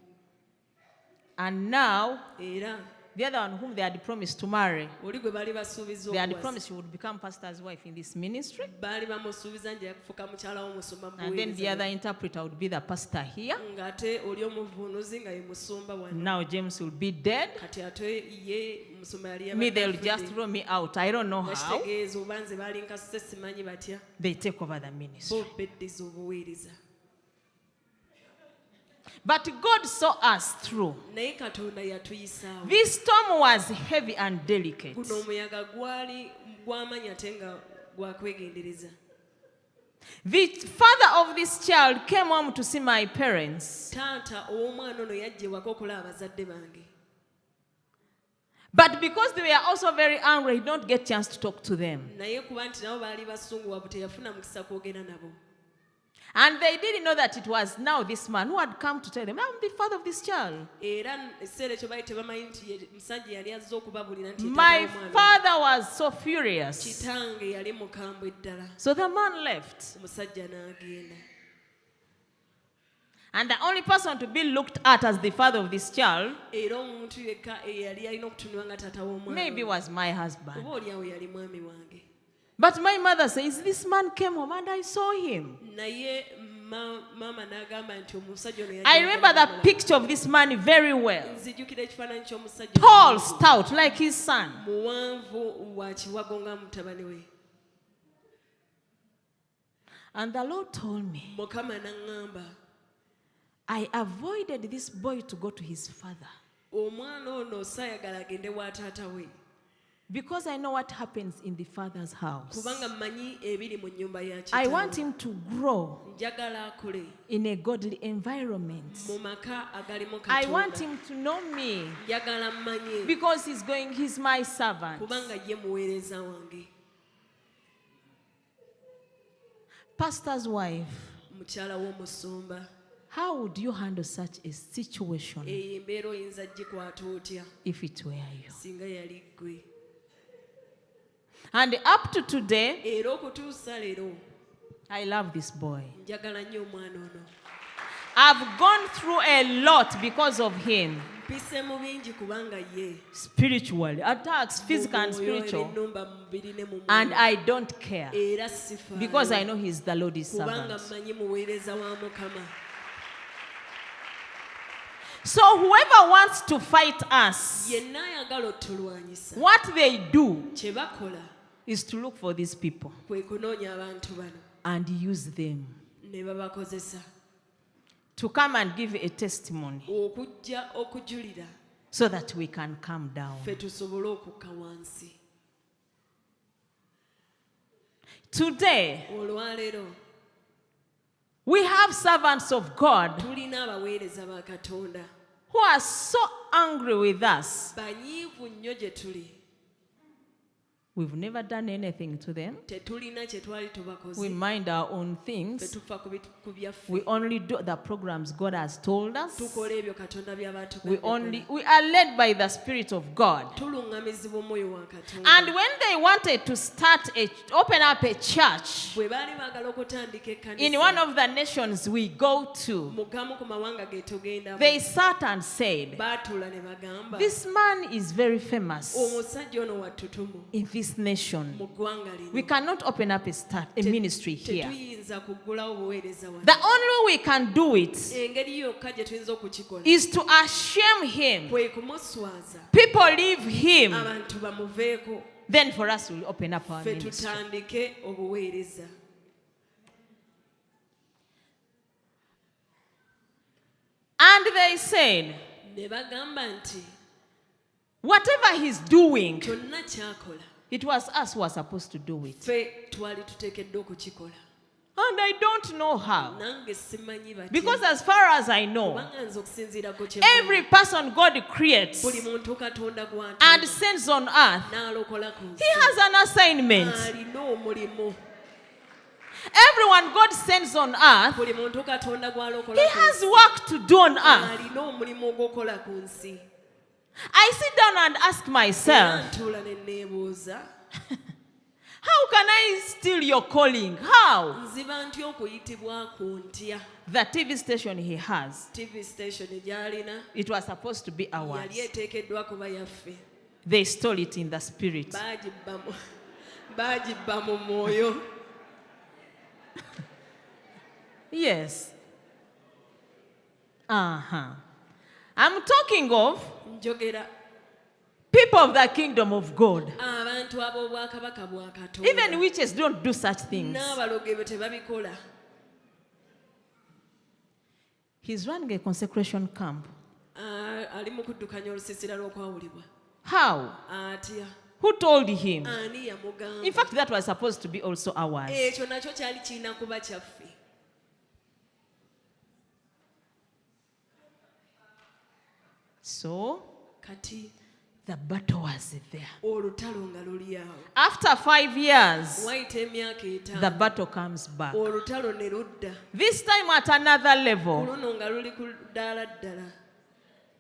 [SPEAKER 1] And now,
[SPEAKER 2] Era
[SPEAKER 1] the other one whom they had promised to marry,
[SPEAKER 2] oli gwe baali basuubiza
[SPEAKER 1] they had
[SPEAKER 2] okuwasa.
[SPEAKER 1] promised she would become pastor's wife in this ministry.
[SPEAKER 2] Baali bamusuubiza nti yakufuuka mukyala w'omusumba mu
[SPEAKER 1] And then the
[SPEAKER 2] buweereza.
[SPEAKER 1] other interpreter would be the pastor here.
[SPEAKER 2] Ng'ate oli omuvuunuzi nga ye musumba wano.
[SPEAKER 1] Now James will be dead.
[SPEAKER 2] Kati ate ye musumba yali
[SPEAKER 1] Me,
[SPEAKER 2] yabadde
[SPEAKER 1] they'll
[SPEAKER 2] afudde.
[SPEAKER 1] just throw me out. I don't know how.
[SPEAKER 2] Nakitegeeza oba nze baali nkasuse simanyi batya.
[SPEAKER 1] They take over the ministry.
[SPEAKER 2] Bo beddiza obuweereza.
[SPEAKER 1] But God saw us through.
[SPEAKER 2] Naye Katonda yatuyisaawo.
[SPEAKER 1] This storm was heavy and delicate.
[SPEAKER 2] Guno omuyaga gwali gw'amanyi ate nga gwakwegendereza.
[SPEAKER 1] The father of this child came home to see my parents.
[SPEAKER 2] Taata ow'omwana ono yajja ewaka okulaba abazadde bange.
[SPEAKER 1] But because they were also very angry, he did not get a chance to talk to them.
[SPEAKER 2] Naye kuba nti nabo baali basunguwavu teyafuna mukisa kwogera nabo.
[SPEAKER 1] And they didn't know that it was now this man who had come to tell them, I'm the father of this child.
[SPEAKER 2] Era ekiseera ekyo baali tebamanyi nti musajja yali azze okubabulira nti
[SPEAKER 1] My father was so furious.
[SPEAKER 2] kitange yali mukambwe ddala.
[SPEAKER 1] So the man left.
[SPEAKER 2] Omusajja n'agenda.
[SPEAKER 1] And the only person to be looked at as the father of this child
[SPEAKER 2] Era omuntu yekka eyali alina okutunulwa nga taata w'omwana
[SPEAKER 1] maybe was my husband.
[SPEAKER 2] oba oli awo yali mwami wange.
[SPEAKER 1] But my mother says, this man came home and I saw him.
[SPEAKER 2] Naye maama n'agamba nti omusajja ono
[SPEAKER 1] I remember the picture of this man very well.
[SPEAKER 2] nzijukira ekifaananyi ky'omusajja
[SPEAKER 1] Tall, stout, like his son.
[SPEAKER 2] muwanvu wa kiwago nga mutabani we.
[SPEAKER 1] And the Lord told me,
[SPEAKER 2] Mukama n'aŋŋamba
[SPEAKER 1] I avoided this boy to go to his father
[SPEAKER 2] omwana ono saayagala agende wa taata we
[SPEAKER 1] because I know what happens in the father's house.
[SPEAKER 2] kubanga mmanyi ebiri mu nnyumba ya
[SPEAKER 1] I want
[SPEAKER 2] kitaawe.
[SPEAKER 1] him to grow
[SPEAKER 2] Njagala akule
[SPEAKER 1] in a godly environment.
[SPEAKER 2] mu maka agalimu
[SPEAKER 1] I want
[SPEAKER 2] Katonda.
[SPEAKER 1] him to know me
[SPEAKER 2] Njagala mmanye
[SPEAKER 1] because he's my servant.
[SPEAKER 2] kubanga ye muweereza wange.
[SPEAKER 1] Pastor's wife,
[SPEAKER 2] Mukyala w'omusumba.
[SPEAKER 1] how would you handle such a situation
[SPEAKER 2] Eyo embeera oyinza gikwata otya
[SPEAKER 1] if it were you?
[SPEAKER 2] singa yali ggwe.
[SPEAKER 1] And up to today,
[SPEAKER 2] Era okutuusa leero
[SPEAKER 1] I love this boy.
[SPEAKER 2] njagala nnyo omwana ono.
[SPEAKER 1] I've gone through a lot because of him.
[SPEAKER 2] Mpise mu bingi kubanga ye
[SPEAKER 1] Spiritually, attacks, physical and
[SPEAKER 2] mu mwoyo
[SPEAKER 1] spiritual.
[SPEAKER 2] ennumba mu mubiri ne mu
[SPEAKER 1] And
[SPEAKER 2] mwoyo.
[SPEAKER 1] I don't care
[SPEAKER 2] Era sifaayo
[SPEAKER 1] because I know he's the Lord's
[SPEAKER 2] kubanga
[SPEAKER 1] servant.
[SPEAKER 2] mmanyi muweereza wa Mukama.
[SPEAKER 1] So whoever wants to fight us,
[SPEAKER 2] Yenna ayagala otulwanyisa
[SPEAKER 1] what they do
[SPEAKER 2] kye bakola
[SPEAKER 1] is to look for these people
[SPEAKER 2] kwe kunoonya abantu bano
[SPEAKER 1] and use them
[SPEAKER 2] ne babakozesa
[SPEAKER 1] to come and give a testimony
[SPEAKER 2] okujja okujulira
[SPEAKER 1] so that we can come down.
[SPEAKER 2] ffe tusobole okukka wansi.
[SPEAKER 1] Today,
[SPEAKER 2] Olwaleero
[SPEAKER 1] we have servants of God
[SPEAKER 2] tulina abaweereza ba Katonda
[SPEAKER 1] who are so angry with us.
[SPEAKER 2] banyiivu nnyo gye tuli.
[SPEAKER 1] We've never done anything to them.
[SPEAKER 2] Tetulina kye twali
[SPEAKER 1] We
[SPEAKER 2] tubakoze.
[SPEAKER 1] mind our own things.
[SPEAKER 2] Tetufa ku byaffe.
[SPEAKER 1] We only do the programs God has told us.
[SPEAKER 2] Tukola ebyo Katonda by'aba
[SPEAKER 1] We are led by the Spirit of God.
[SPEAKER 2] tuluŋŋamizibwa omwoyo wa Katonda.
[SPEAKER 1] And when they wanted to open up a church
[SPEAKER 2] Bwe baali baagala okutandika
[SPEAKER 1] in one
[SPEAKER 2] ekkanisa
[SPEAKER 1] of the nations we go to,
[SPEAKER 2] mu gamu ku mawanga ge tugendamu,
[SPEAKER 1] they sat and said,
[SPEAKER 2] baatuula ne bagamba
[SPEAKER 1] this man is very famous
[SPEAKER 2] omusajja ono wattutumu
[SPEAKER 1] in this nation.
[SPEAKER 2] mu ggwanga
[SPEAKER 1] We
[SPEAKER 2] lino.
[SPEAKER 1] cannot open up a ministry here.
[SPEAKER 2] Tetuyinza kuggulawo buweereza wano.
[SPEAKER 1] The only way we can do it
[SPEAKER 2] Engeri yokka gye tuyinza okukikola
[SPEAKER 1] is to ashame him.
[SPEAKER 2] kwe kumuswaza,
[SPEAKER 1] People leave him.
[SPEAKER 2] abantu bamuveeko,
[SPEAKER 1] Then for us, we'll open up our
[SPEAKER 2] ffe
[SPEAKER 1] ministry.
[SPEAKER 2] tutandike obuweereza.
[SPEAKER 1] And they said,
[SPEAKER 2] Ne bagamba nti
[SPEAKER 1] Whatever he's doing,
[SPEAKER 2] kyonna ky'akola
[SPEAKER 1] it was us who were supposed to do it.
[SPEAKER 2] ffe twali tuteekeddwa okukikola.
[SPEAKER 1] And I don't know how.
[SPEAKER 2] Nange simanyi batya.
[SPEAKER 1] Because as far as I know,
[SPEAKER 2] Kubanga nze okusinziirako kye
[SPEAKER 1] every person God creates
[SPEAKER 2] buli muntu Katonda gw'atonda
[SPEAKER 1] and sends on earth,
[SPEAKER 2] n'alokola ku nsi
[SPEAKER 1] he has an assignment.
[SPEAKER 2] alina omulimu.
[SPEAKER 1] Everyone God sends on earth,
[SPEAKER 2] Buli muntu Katonda gw'alokola
[SPEAKER 1] he
[SPEAKER 2] ku
[SPEAKER 1] has
[SPEAKER 2] nsi
[SPEAKER 1] work to do on earth.
[SPEAKER 2] alina omulimu ogw'okola ku nsi.
[SPEAKER 1] I sit down and ask
[SPEAKER 2] Era
[SPEAKER 1] myself,
[SPEAKER 2] ntuula ne neebuuza,
[SPEAKER 1] how can I steal your calling? How?
[SPEAKER 2] nziba ntya okuyitibwa ku ntya?
[SPEAKER 1] The TV station he has,
[SPEAKER 2] TV station gy'alina
[SPEAKER 1] it was supposed to be ours.
[SPEAKER 2] yali eteekeddwa kuba yaffe.
[SPEAKER 1] They stole it in the spirit.
[SPEAKER 2] Baagibba mu mwoyo.
[SPEAKER 1] Yes. I'm talking of
[SPEAKER 2] Njogera
[SPEAKER 1] people of the kingdom of God.
[SPEAKER 2] abantu ab'obwakabaka bwa
[SPEAKER 1] Even
[SPEAKER 2] Katonda.
[SPEAKER 1] witches don't do such things.
[SPEAKER 2] N'abaloge be tebabikola.
[SPEAKER 1] He's running a consecration camp.
[SPEAKER 2] Ali mu kuddukanya olusiisira lw'okwawulibwa.
[SPEAKER 1] How?
[SPEAKER 2] Atya.
[SPEAKER 1] Who told him?
[SPEAKER 2] Ani yamugamba?
[SPEAKER 1] In fact, that was supposed to be also ours.
[SPEAKER 2] Ekyo nakyo kyali kirina kuba kyaffe.
[SPEAKER 1] So,
[SPEAKER 2] Kati
[SPEAKER 1] the battle was there.
[SPEAKER 2] olutalo nga luli awo.
[SPEAKER 1] After 5 years,
[SPEAKER 2] Wayita emyaka
[SPEAKER 1] the
[SPEAKER 2] 5
[SPEAKER 1] battle comes back.
[SPEAKER 2] olutalo ne ludda.
[SPEAKER 1] This time at another level.
[SPEAKER 2] Luno nga luli ku ddaala ddala.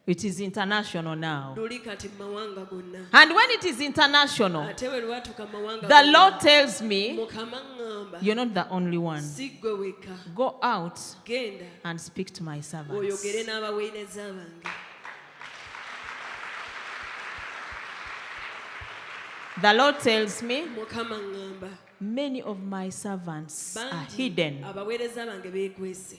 [SPEAKER 1] It is international now.
[SPEAKER 2] Luli kati mu mawanga gonna.
[SPEAKER 1] And when it is international,
[SPEAKER 2] Ate bwe lwatuuka mu mawanga
[SPEAKER 1] the Lord tells me,
[SPEAKER 2] Mukama ŋŋamba
[SPEAKER 1] you're not the only one.
[SPEAKER 2] si ggwe wekka.
[SPEAKER 1] Go out
[SPEAKER 2] Genda
[SPEAKER 1] and speak to my servants.
[SPEAKER 2] oyogere n'abaweereza bange.
[SPEAKER 1] The Lord tells me,
[SPEAKER 2] Mukama ŋŋamba
[SPEAKER 1] many of my servants are
[SPEAKER 2] bangi
[SPEAKER 1] hidden.
[SPEAKER 2] abaweereza bange beekwese.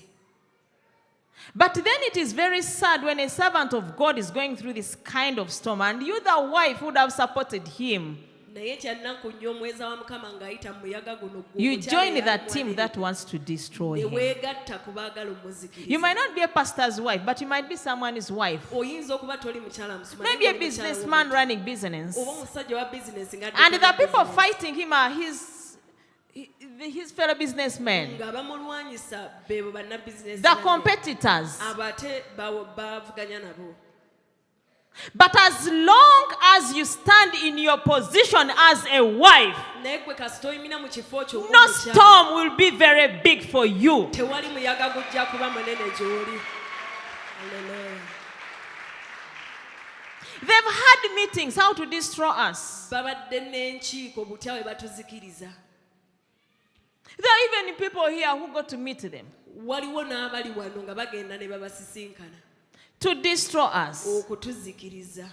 [SPEAKER 1] But then it is very sad when a servant of God is going through this kind of storm and you, the wife, would have supported him.
[SPEAKER 2] Naye kyannaku nnyo omuweereza wa Mukama ng'ayita mu muyaga guno
[SPEAKER 1] You join the team that wants to destroy
[SPEAKER 2] ne
[SPEAKER 1] him.
[SPEAKER 2] weegatta ku baagala omuzikiriza.
[SPEAKER 1] You might not be a pastor's wife, but you might be someone's wife.
[SPEAKER 2] Oyinza okuba toli mukyala musuma.
[SPEAKER 1] Maybe a businessman running business.
[SPEAKER 2] Oba omusajja wa bizinensi nga
[SPEAKER 1] And the people fighting him are his fellow businessmen,
[SPEAKER 2] nga bamulwanyisa beebo bannabizinensi
[SPEAKER 1] the competitors.
[SPEAKER 2] abate bavuganya nabo.
[SPEAKER 1] But as long as you stand in your position as a wife,
[SPEAKER 2] Naye gwe kasita oyimira mu kifo kyo
[SPEAKER 1] no
[SPEAKER 2] ng'omukyala,
[SPEAKER 1] storm will be very big for you.
[SPEAKER 2] tewali muyaga gujja kuba munene gy'oli. Hallelujah.
[SPEAKER 1] They've had meetings how to destroy us.
[SPEAKER 2] Babadde n'enkiiko butya bwe batuzikiriza.
[SPEAKER 1] There are even people here who go to meet them
[SPEAKER 2] Waliwo n'abali wano nga bagenda ne babasisinkana
[SPEAKER 1] to destroy us.
[SPEAKER 2] okutuzikiriza.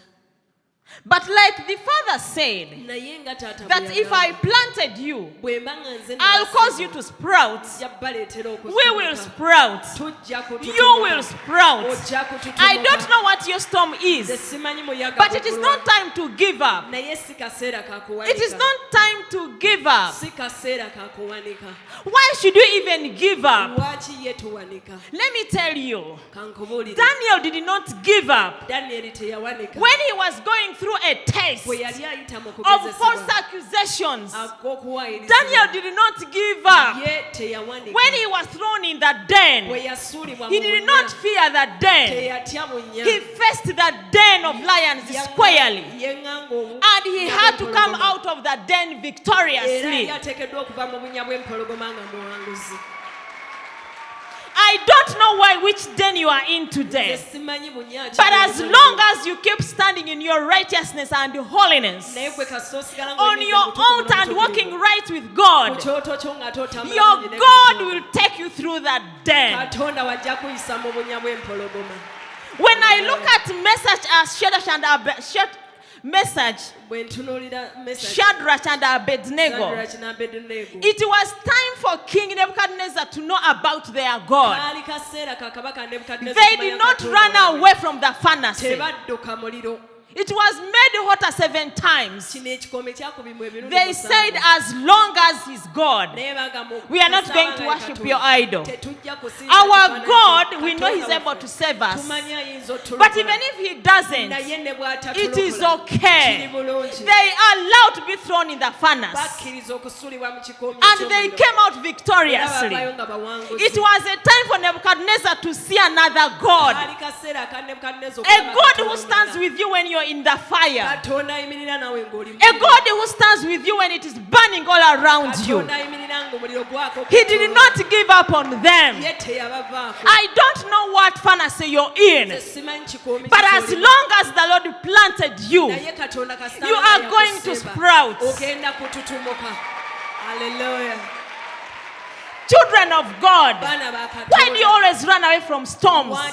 [SPEAKER 1] But like the father said,
[SPEAKER 2] Naye nga taata
[SPEAKER 1] that
[SPEAKER 2] bwe
[SPEAKER 1] if I
[SPEAKER 2] yagamba,
[SPEAKER 1] planted you,
[SPEAKER 2] bwe mba nga nze
[SPEAKER 1] I'll cause you to sprout.
[SPEAKER 2] nja baleetera
[SPEAKER 1] We will
[SPEAKER 2] okutumuka.
[SPEAKER 1] sprout.
[SPEAKER 2] Tujja kututumuka.
[SPEAKER 1] You will sprout.
[SPEAKER 2] Ojja kututumuka.
[SPEAKER 1] I don't know what your storm
[SPEAKER 2] Nze
[SPEAKER 1] is,
[SPEAKER 2] simanyi muyaga
[SPEAKER 1] but it is
[SPEAKER 2] gugulwa.
[SPEAKER 1] not time to give up.
[SPEAKER 2] Naye si kaseera ka
[SPEAKER 1] It is
[SPEAKER 2] kuwanika.
[SPEAKER 1] not time to give up.
[SPEAKER 2] Si kaseera ka kuwanika.
[SPEAKER 1] Why should you even give up?
[SPEAKER 2] Lwaki ye tuwanika?
[SPEAKER 1] Let me tell you,
[SPEAKER 2] Kankubuulire.
[SPEAKER 1] Daniel did not give up.
[SPEAKER 2] Danyeri teyawanika.
[SPEAKER 1] When he was going through a test
[SPEAKER 2] Bwe yali ayita mu
[SPEAKER 1] of false
[SPEAKER 2] kugezesebwa
[SPEAKER 1] accusations,
[SPEAKER 2] ag'okuwaayiriza.
[SPEAKER 1] Daniel did not give up.
[SPEAKER 2] Ye teyawanika.
[SPEAKER 1] When he was thrown in the
[SPEAKER 2] Bwe
[SPEAKER 1] den,
[SPEAKER 2] yasuulibwa
[SPEAKER 1] he
[SPEAKER 2] mu
[SPEAKER 1] did
[SPEAKER 2] bunnya,
[SPEAKER 1] not fear the den.
[SPEAKER 2] teyatya bunnya.
[SPEAKER 1] He faced the den of lions squarely.
[SPEAKER 2] Yeŋŋanga obu-
[SPEAKER 1] And he had to come
[SPEAKER 2] bw'empologoma.
[SPEAKER 1] out of the den
[SPEAKER 2] Era
[SPEAKER 1] victoriously.
[SPEAKER 2] yali ateekeddwa okuva mu bunnya bw'empologoma nga muwanguzi.
[SPEAKER 1] I don't know which den you are in today.
[SPEAKER 2] Nze simanyi bunnya ki
[SPEAKER 1] But as
[SPEAKER 2] bw'empologoma.
[SPEAKER 1] long as you keep standing in your righteousness and holiness,
[SPEAKER 2] Naye gwe kasita osigala
[SPEAKER 1] on
[SPEAKER 2] ng'oyimiridde
[SPEAKER 1] your
[SPEAKER 2] mu butuukirivu
[SPEAKER 1] altar and
[SPEAKER 2] n'obutuukirivu.
[SPEAKER 1] walking right with
[SPEAKER 2] Ku
[SPEAKER 1] God,
[SPEAKER 2] kyoto kyo nga tootambula
[SPEAKER 1] your
[SPEAKER 2] bulungi ne
[SPEAKER 1] God
[SPEAKER 2] Katonda.
[SPEAKER 1] will take you through that den.
[SPEAKER 2] Katonda wajja kuyisa mu bunnya bw'empologoma.
[SPEAKER 1] When I look at message as message,
[SPEAKER 2] Bwe ntunuulira message
[SPEAKER 1] Shadrach and Abednego,
[SPEAKER 2] Shadrach n'Abednego.
[SPEAKER 1] it was time for King Nebuchadnezzar to know about their God.
[SPEAKER 2] Kaali kaseera ka kabaka Nebukadneza
[SPEAKER 1] They
[SPEAKER 2] okumanya
[SPEAKER 1] did not
[SPEAKER 2] Katonda
[SPEAKER 1] run
[SPEAKER 2] waabwe.
[SPEAKER 1] away from the furnace.
[SPEAKER 2] Tebadduka muliro.
[SPEAKER 1] It was made hotter 7 times.
[SPEAKER 2] kino ekikombe kyakubibwa emirundi
[SPEAKER 1] They said, as long as he's God, we are not going to worship your idol. Our God, we know he's able to save us. But even if he doesn't, it is okay. They are allowed to be thrown in the furnace. And they came out victoriously. It was a time for Nebuchadnezzar to see another God. A God who stands with you when you're in the fire. A God who stands with you when it is burning all around you. He did not give up on them. I don't know what furnace you're in, but as long as the Lord planted you, you are going to sprout.
[SPEAKER 2] Hallelujah.
[SPEAKER 1] Children of God, why do you always run away from storms? Why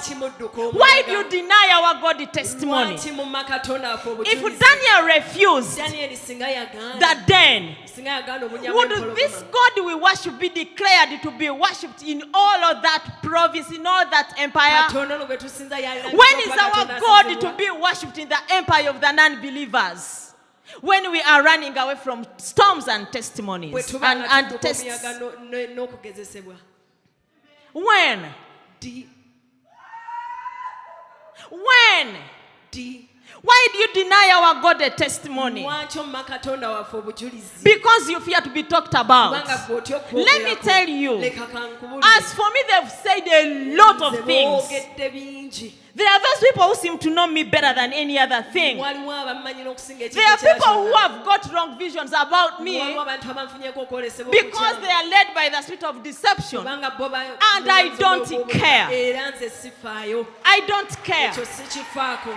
[SPEAKER 1] do you deny our God testimony? If Daniel refused the den, would this God we worship be declared to be worshipped in all of that province, in all that empire? When is our God to be worshipped in the empire of the non-believers? When we are running away from storms and testimonies and tests. When? When? Why do you deny our God a testimony? Because you fear to be talked about. Let me tell you, as for me, they've said a lot of things. There are those people who seem to know me better than any other thing. There are people who have got wrong visions about me because they are led by the spirit of deception. And I don't care. I don't care.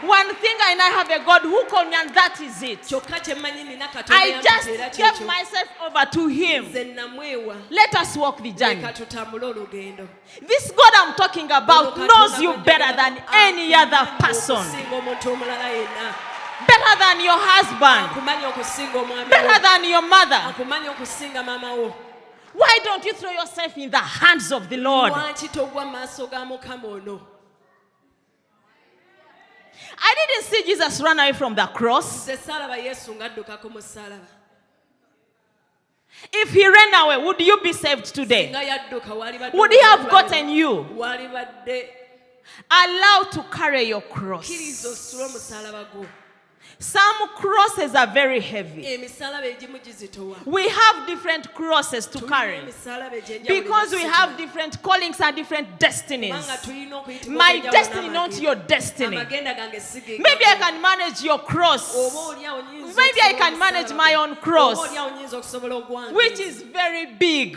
[SPEAKER 1] One thing I have a God who called me, and that is it. I just gave myself over to him. Let us walk the journey. This God I'm talking about knows you better than any other person. Better than your husband. Better than your mother. Why don't you throw yourself in the hands of the Lord? I didn't see Jesus run away from the cross. If he ran away, would you be saved today? Would he have gotten you? Allow to carry your cross. Some crosses are very heavy. We have different crosses to carry because we have different callings and different destinies. My destiny, not your destiny. Maybe I can manage your cross. Maybe I can manage my own cross, which is very big.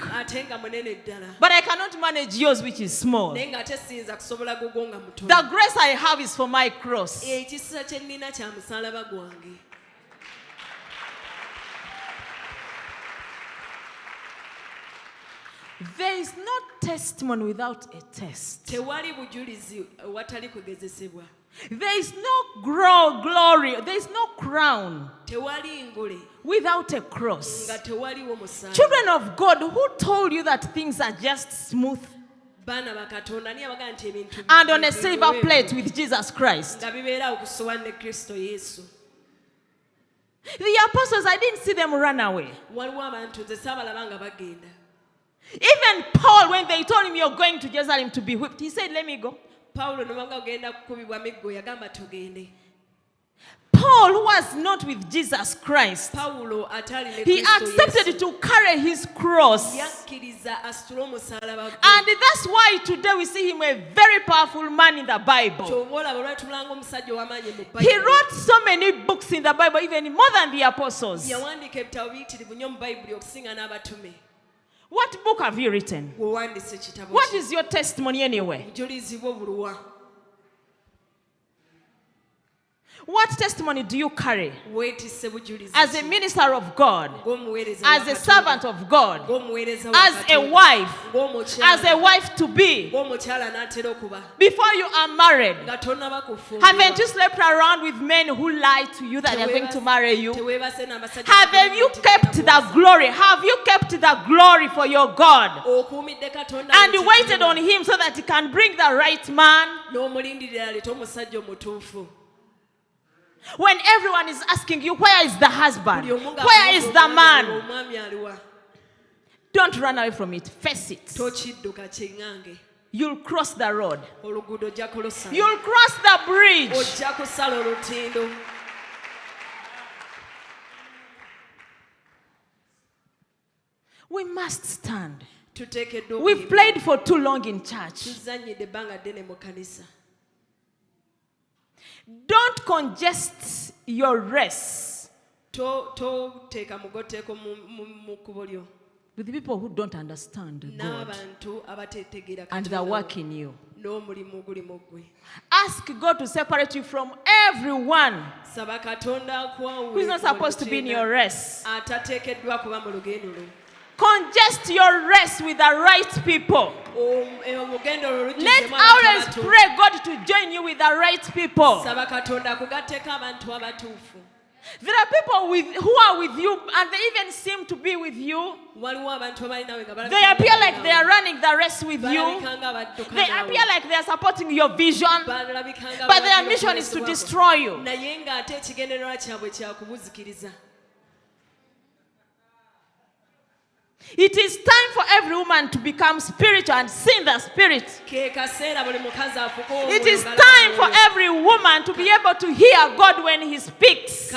[SPEAKER 1] But I cannot manage yours, which is small. The grace I have is for my cross. There is no testimony without a test. There is no glory. There is no crown without a cross. Children of God, who told you that things are just smooth and on a silver plate with Jesus Christ? The apostles, I didn't see them run away. Even Paul, when they told him you're going to Jerusalem to be whipped, he said, let me go. Paul, who was not with Jesus Christ, he accepted to carry his cross. And that's why today we see him a very powerful man in the Bible. He wrote so many books in the Bible, even more than the apostles. What book have you written? What is your testimony anyway? What testimony do you carry as a minister of God, as a servant of God, as a wife to be? Before you are married, haven't you slept around with men who lie to you that they are going to marry you? Have you kept the glory? Have you kept the glory for your God and waited on him so that he can bring the right man? When everyone is asking you, where is the husband? Where is the man? Don't run away from it. Face it. You'll cross the road. You'll cross the bridge. We must stand. We've played for too long in church. Don't congest your race with the people who don't understand God and the work in you. Ask God to separate you from everyone who is not supposed to be in your race. Congest your race with the right people. Let always pray God to join you with the right people. There are people who are with you and they even seem to be with you. They appear like they are running the race with you. They appear like they are supporting your vision, but their mission is to destroy you. It is time for every woman to become spiritual and sing the Spirit. It is time for every woman to be able to hear God when He speaks.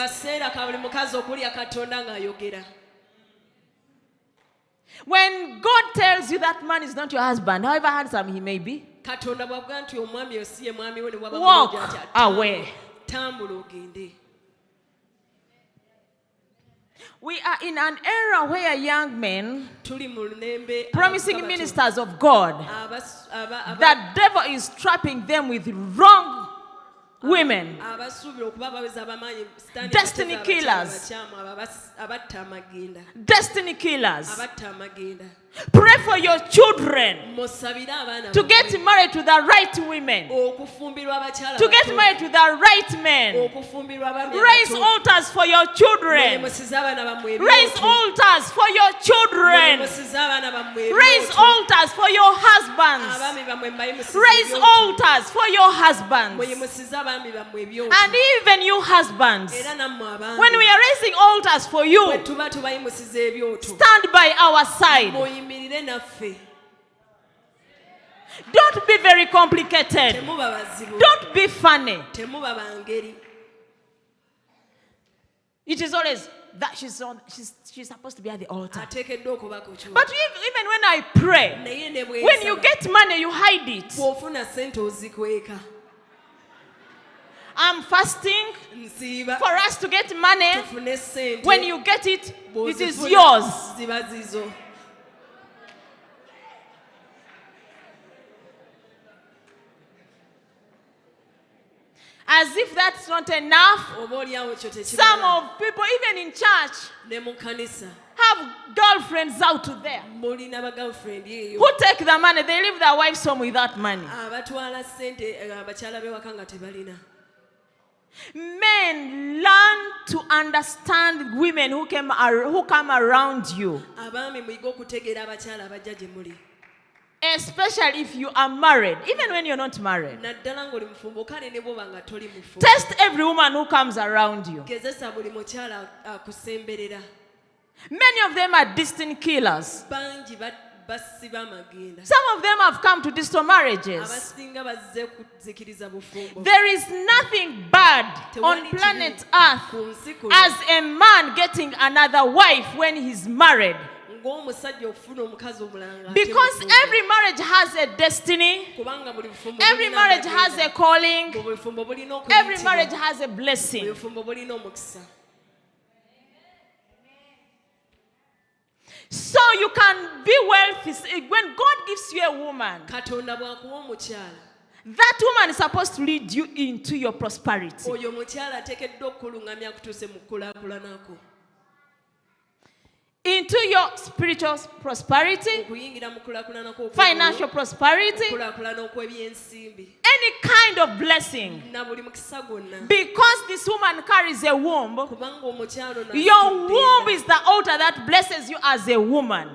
[SPEAKER 1] When God tells you that man is not your husband, however handsome he may be, walk away. We are in an era where young men promising ministers of God, the devil is trapping them with wrong women, destiny killers. Destiny killers. Pray for your children to get married to the right women, to get married to the right men. Raise altars for your children. Raise altars for your children. Raise altars for your husbands. Raise altars for your husbands. And even you husbands, when we are raising altars for you, stand by our side. Don't be very complicated. Don't be funny. It is always that she's supposed to be at the altar. But even when I pray, when you get money, you hide it. I'm fasting for us to get money. When you get it, it is yours. As if that's not enough, some of people, even in church, have girlfriends out there who take the money. They leave their wives home without money. Men, learn to understand women who come around you. Especially if you are married, even when you're not married. Test every woman who comes around you. Many of them are destiny killers. Some of them have come to destroy marriages. There is nothing bad on planet Earth as a man getting another wife when he's married. Because every marriage has a destiny, every marriage has a calling, every marriage has a blessing. So you can be wealthy. When God gives you a woman, that woman is supposed to lead you into your prosperity. Into your spiritual prosperity, financial prosperity, any kind of blessing. Because this woman carries a womb, your womb is the altar that blesses you as a woman.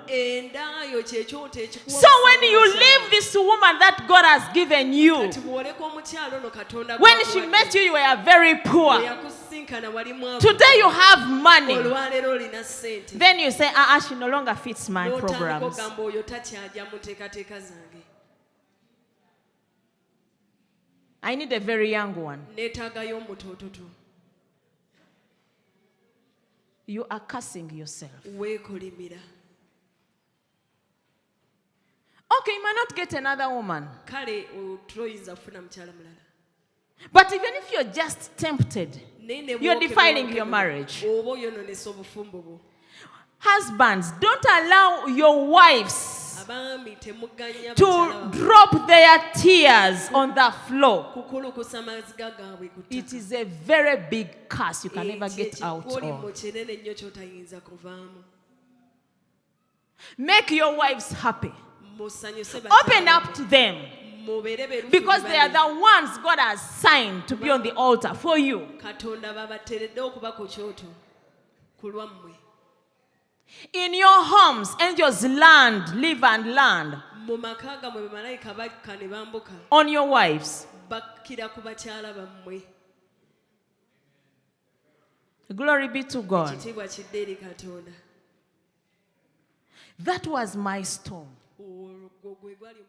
[SPEAKER 1] So when you leave this woman that God has given you, when she met you, you were very poor. Today you have money.
[SPEAKER 2] olwaleero olina ssente
[SPEAKER 1] Then you say, she no longer fits my programs.
[SPEAKER 2] n'otandika ogamba oyo takyajja mu nteekateeka zange.
[SPEAKER 1] I need a very young one.
[SPEAKER 2] Neetaagayo omutoototo.
[SPEAKER 1] You are cursing yourself.
[SPEAKER 2] Weekolimira.
[SPEAKER 1] Okay, you might not get another woman.
[SPEAKER 2] Kale oyinza kufuna mukyala mulala.
[SPEAKER 1] But even if you're just tempted, you're defiling your marriage.
[SPEAKER 2] Oba oyonoonesa obufumbo bwo.
[SPEAKER 1] Husbands, don't allow your wives
[SPEAKER 2] Abaami temugganya
[SPEAKER 1] to
[SPEAKER 2] bakyala
[SPEAKER 1] drop their tears on the floor.
[SPEAKER 2] kukulukusa amaziga gaabwe ku
[SPEAKER 1] It
[SPEAKER 2] ttaka.
[SPEAKER 1] is a very big curse you can never get out
[SPEAKER 2] Ekikukolimo
[SPEAKER 1] of.
[SPEAKER 2] kinene nnyo ky'otayinza kuvaamu.
[SPEAKER 1] Make your wives happy.
[SPEAKER 2] Musanyuse
[SPEAKER 1] Open up to them.
[SPEAKER 2] mubeere beerufu
[SPEAKER 1] Because
[SPEAKER 2] gye
[SPEAKER 1] they are
[SPEAKER 2] bali.
[SPEAKER 1] the ones God has signed to be on the altar for you.
[SPEAKER 2] Katonda babateredde okuba ku kyoto ku lwammwe.
[SPEAKER 1] In your homes, angels land, live and land
[SPEAKER 2] Mu maka gammwe bamalayika bakka ne bambuka
[SPEAKER 1] on your wives.
[SPEAKER 2] bakkira ku bakyala bammwe.
[SPEAKER 1] Glory be to God.
[SPEAKER 2] Ekitiibwa kidde eri Katonda.
[SPEAKER 1] That was my storm.
[SPEAKER 2] Ogwo gwe gwali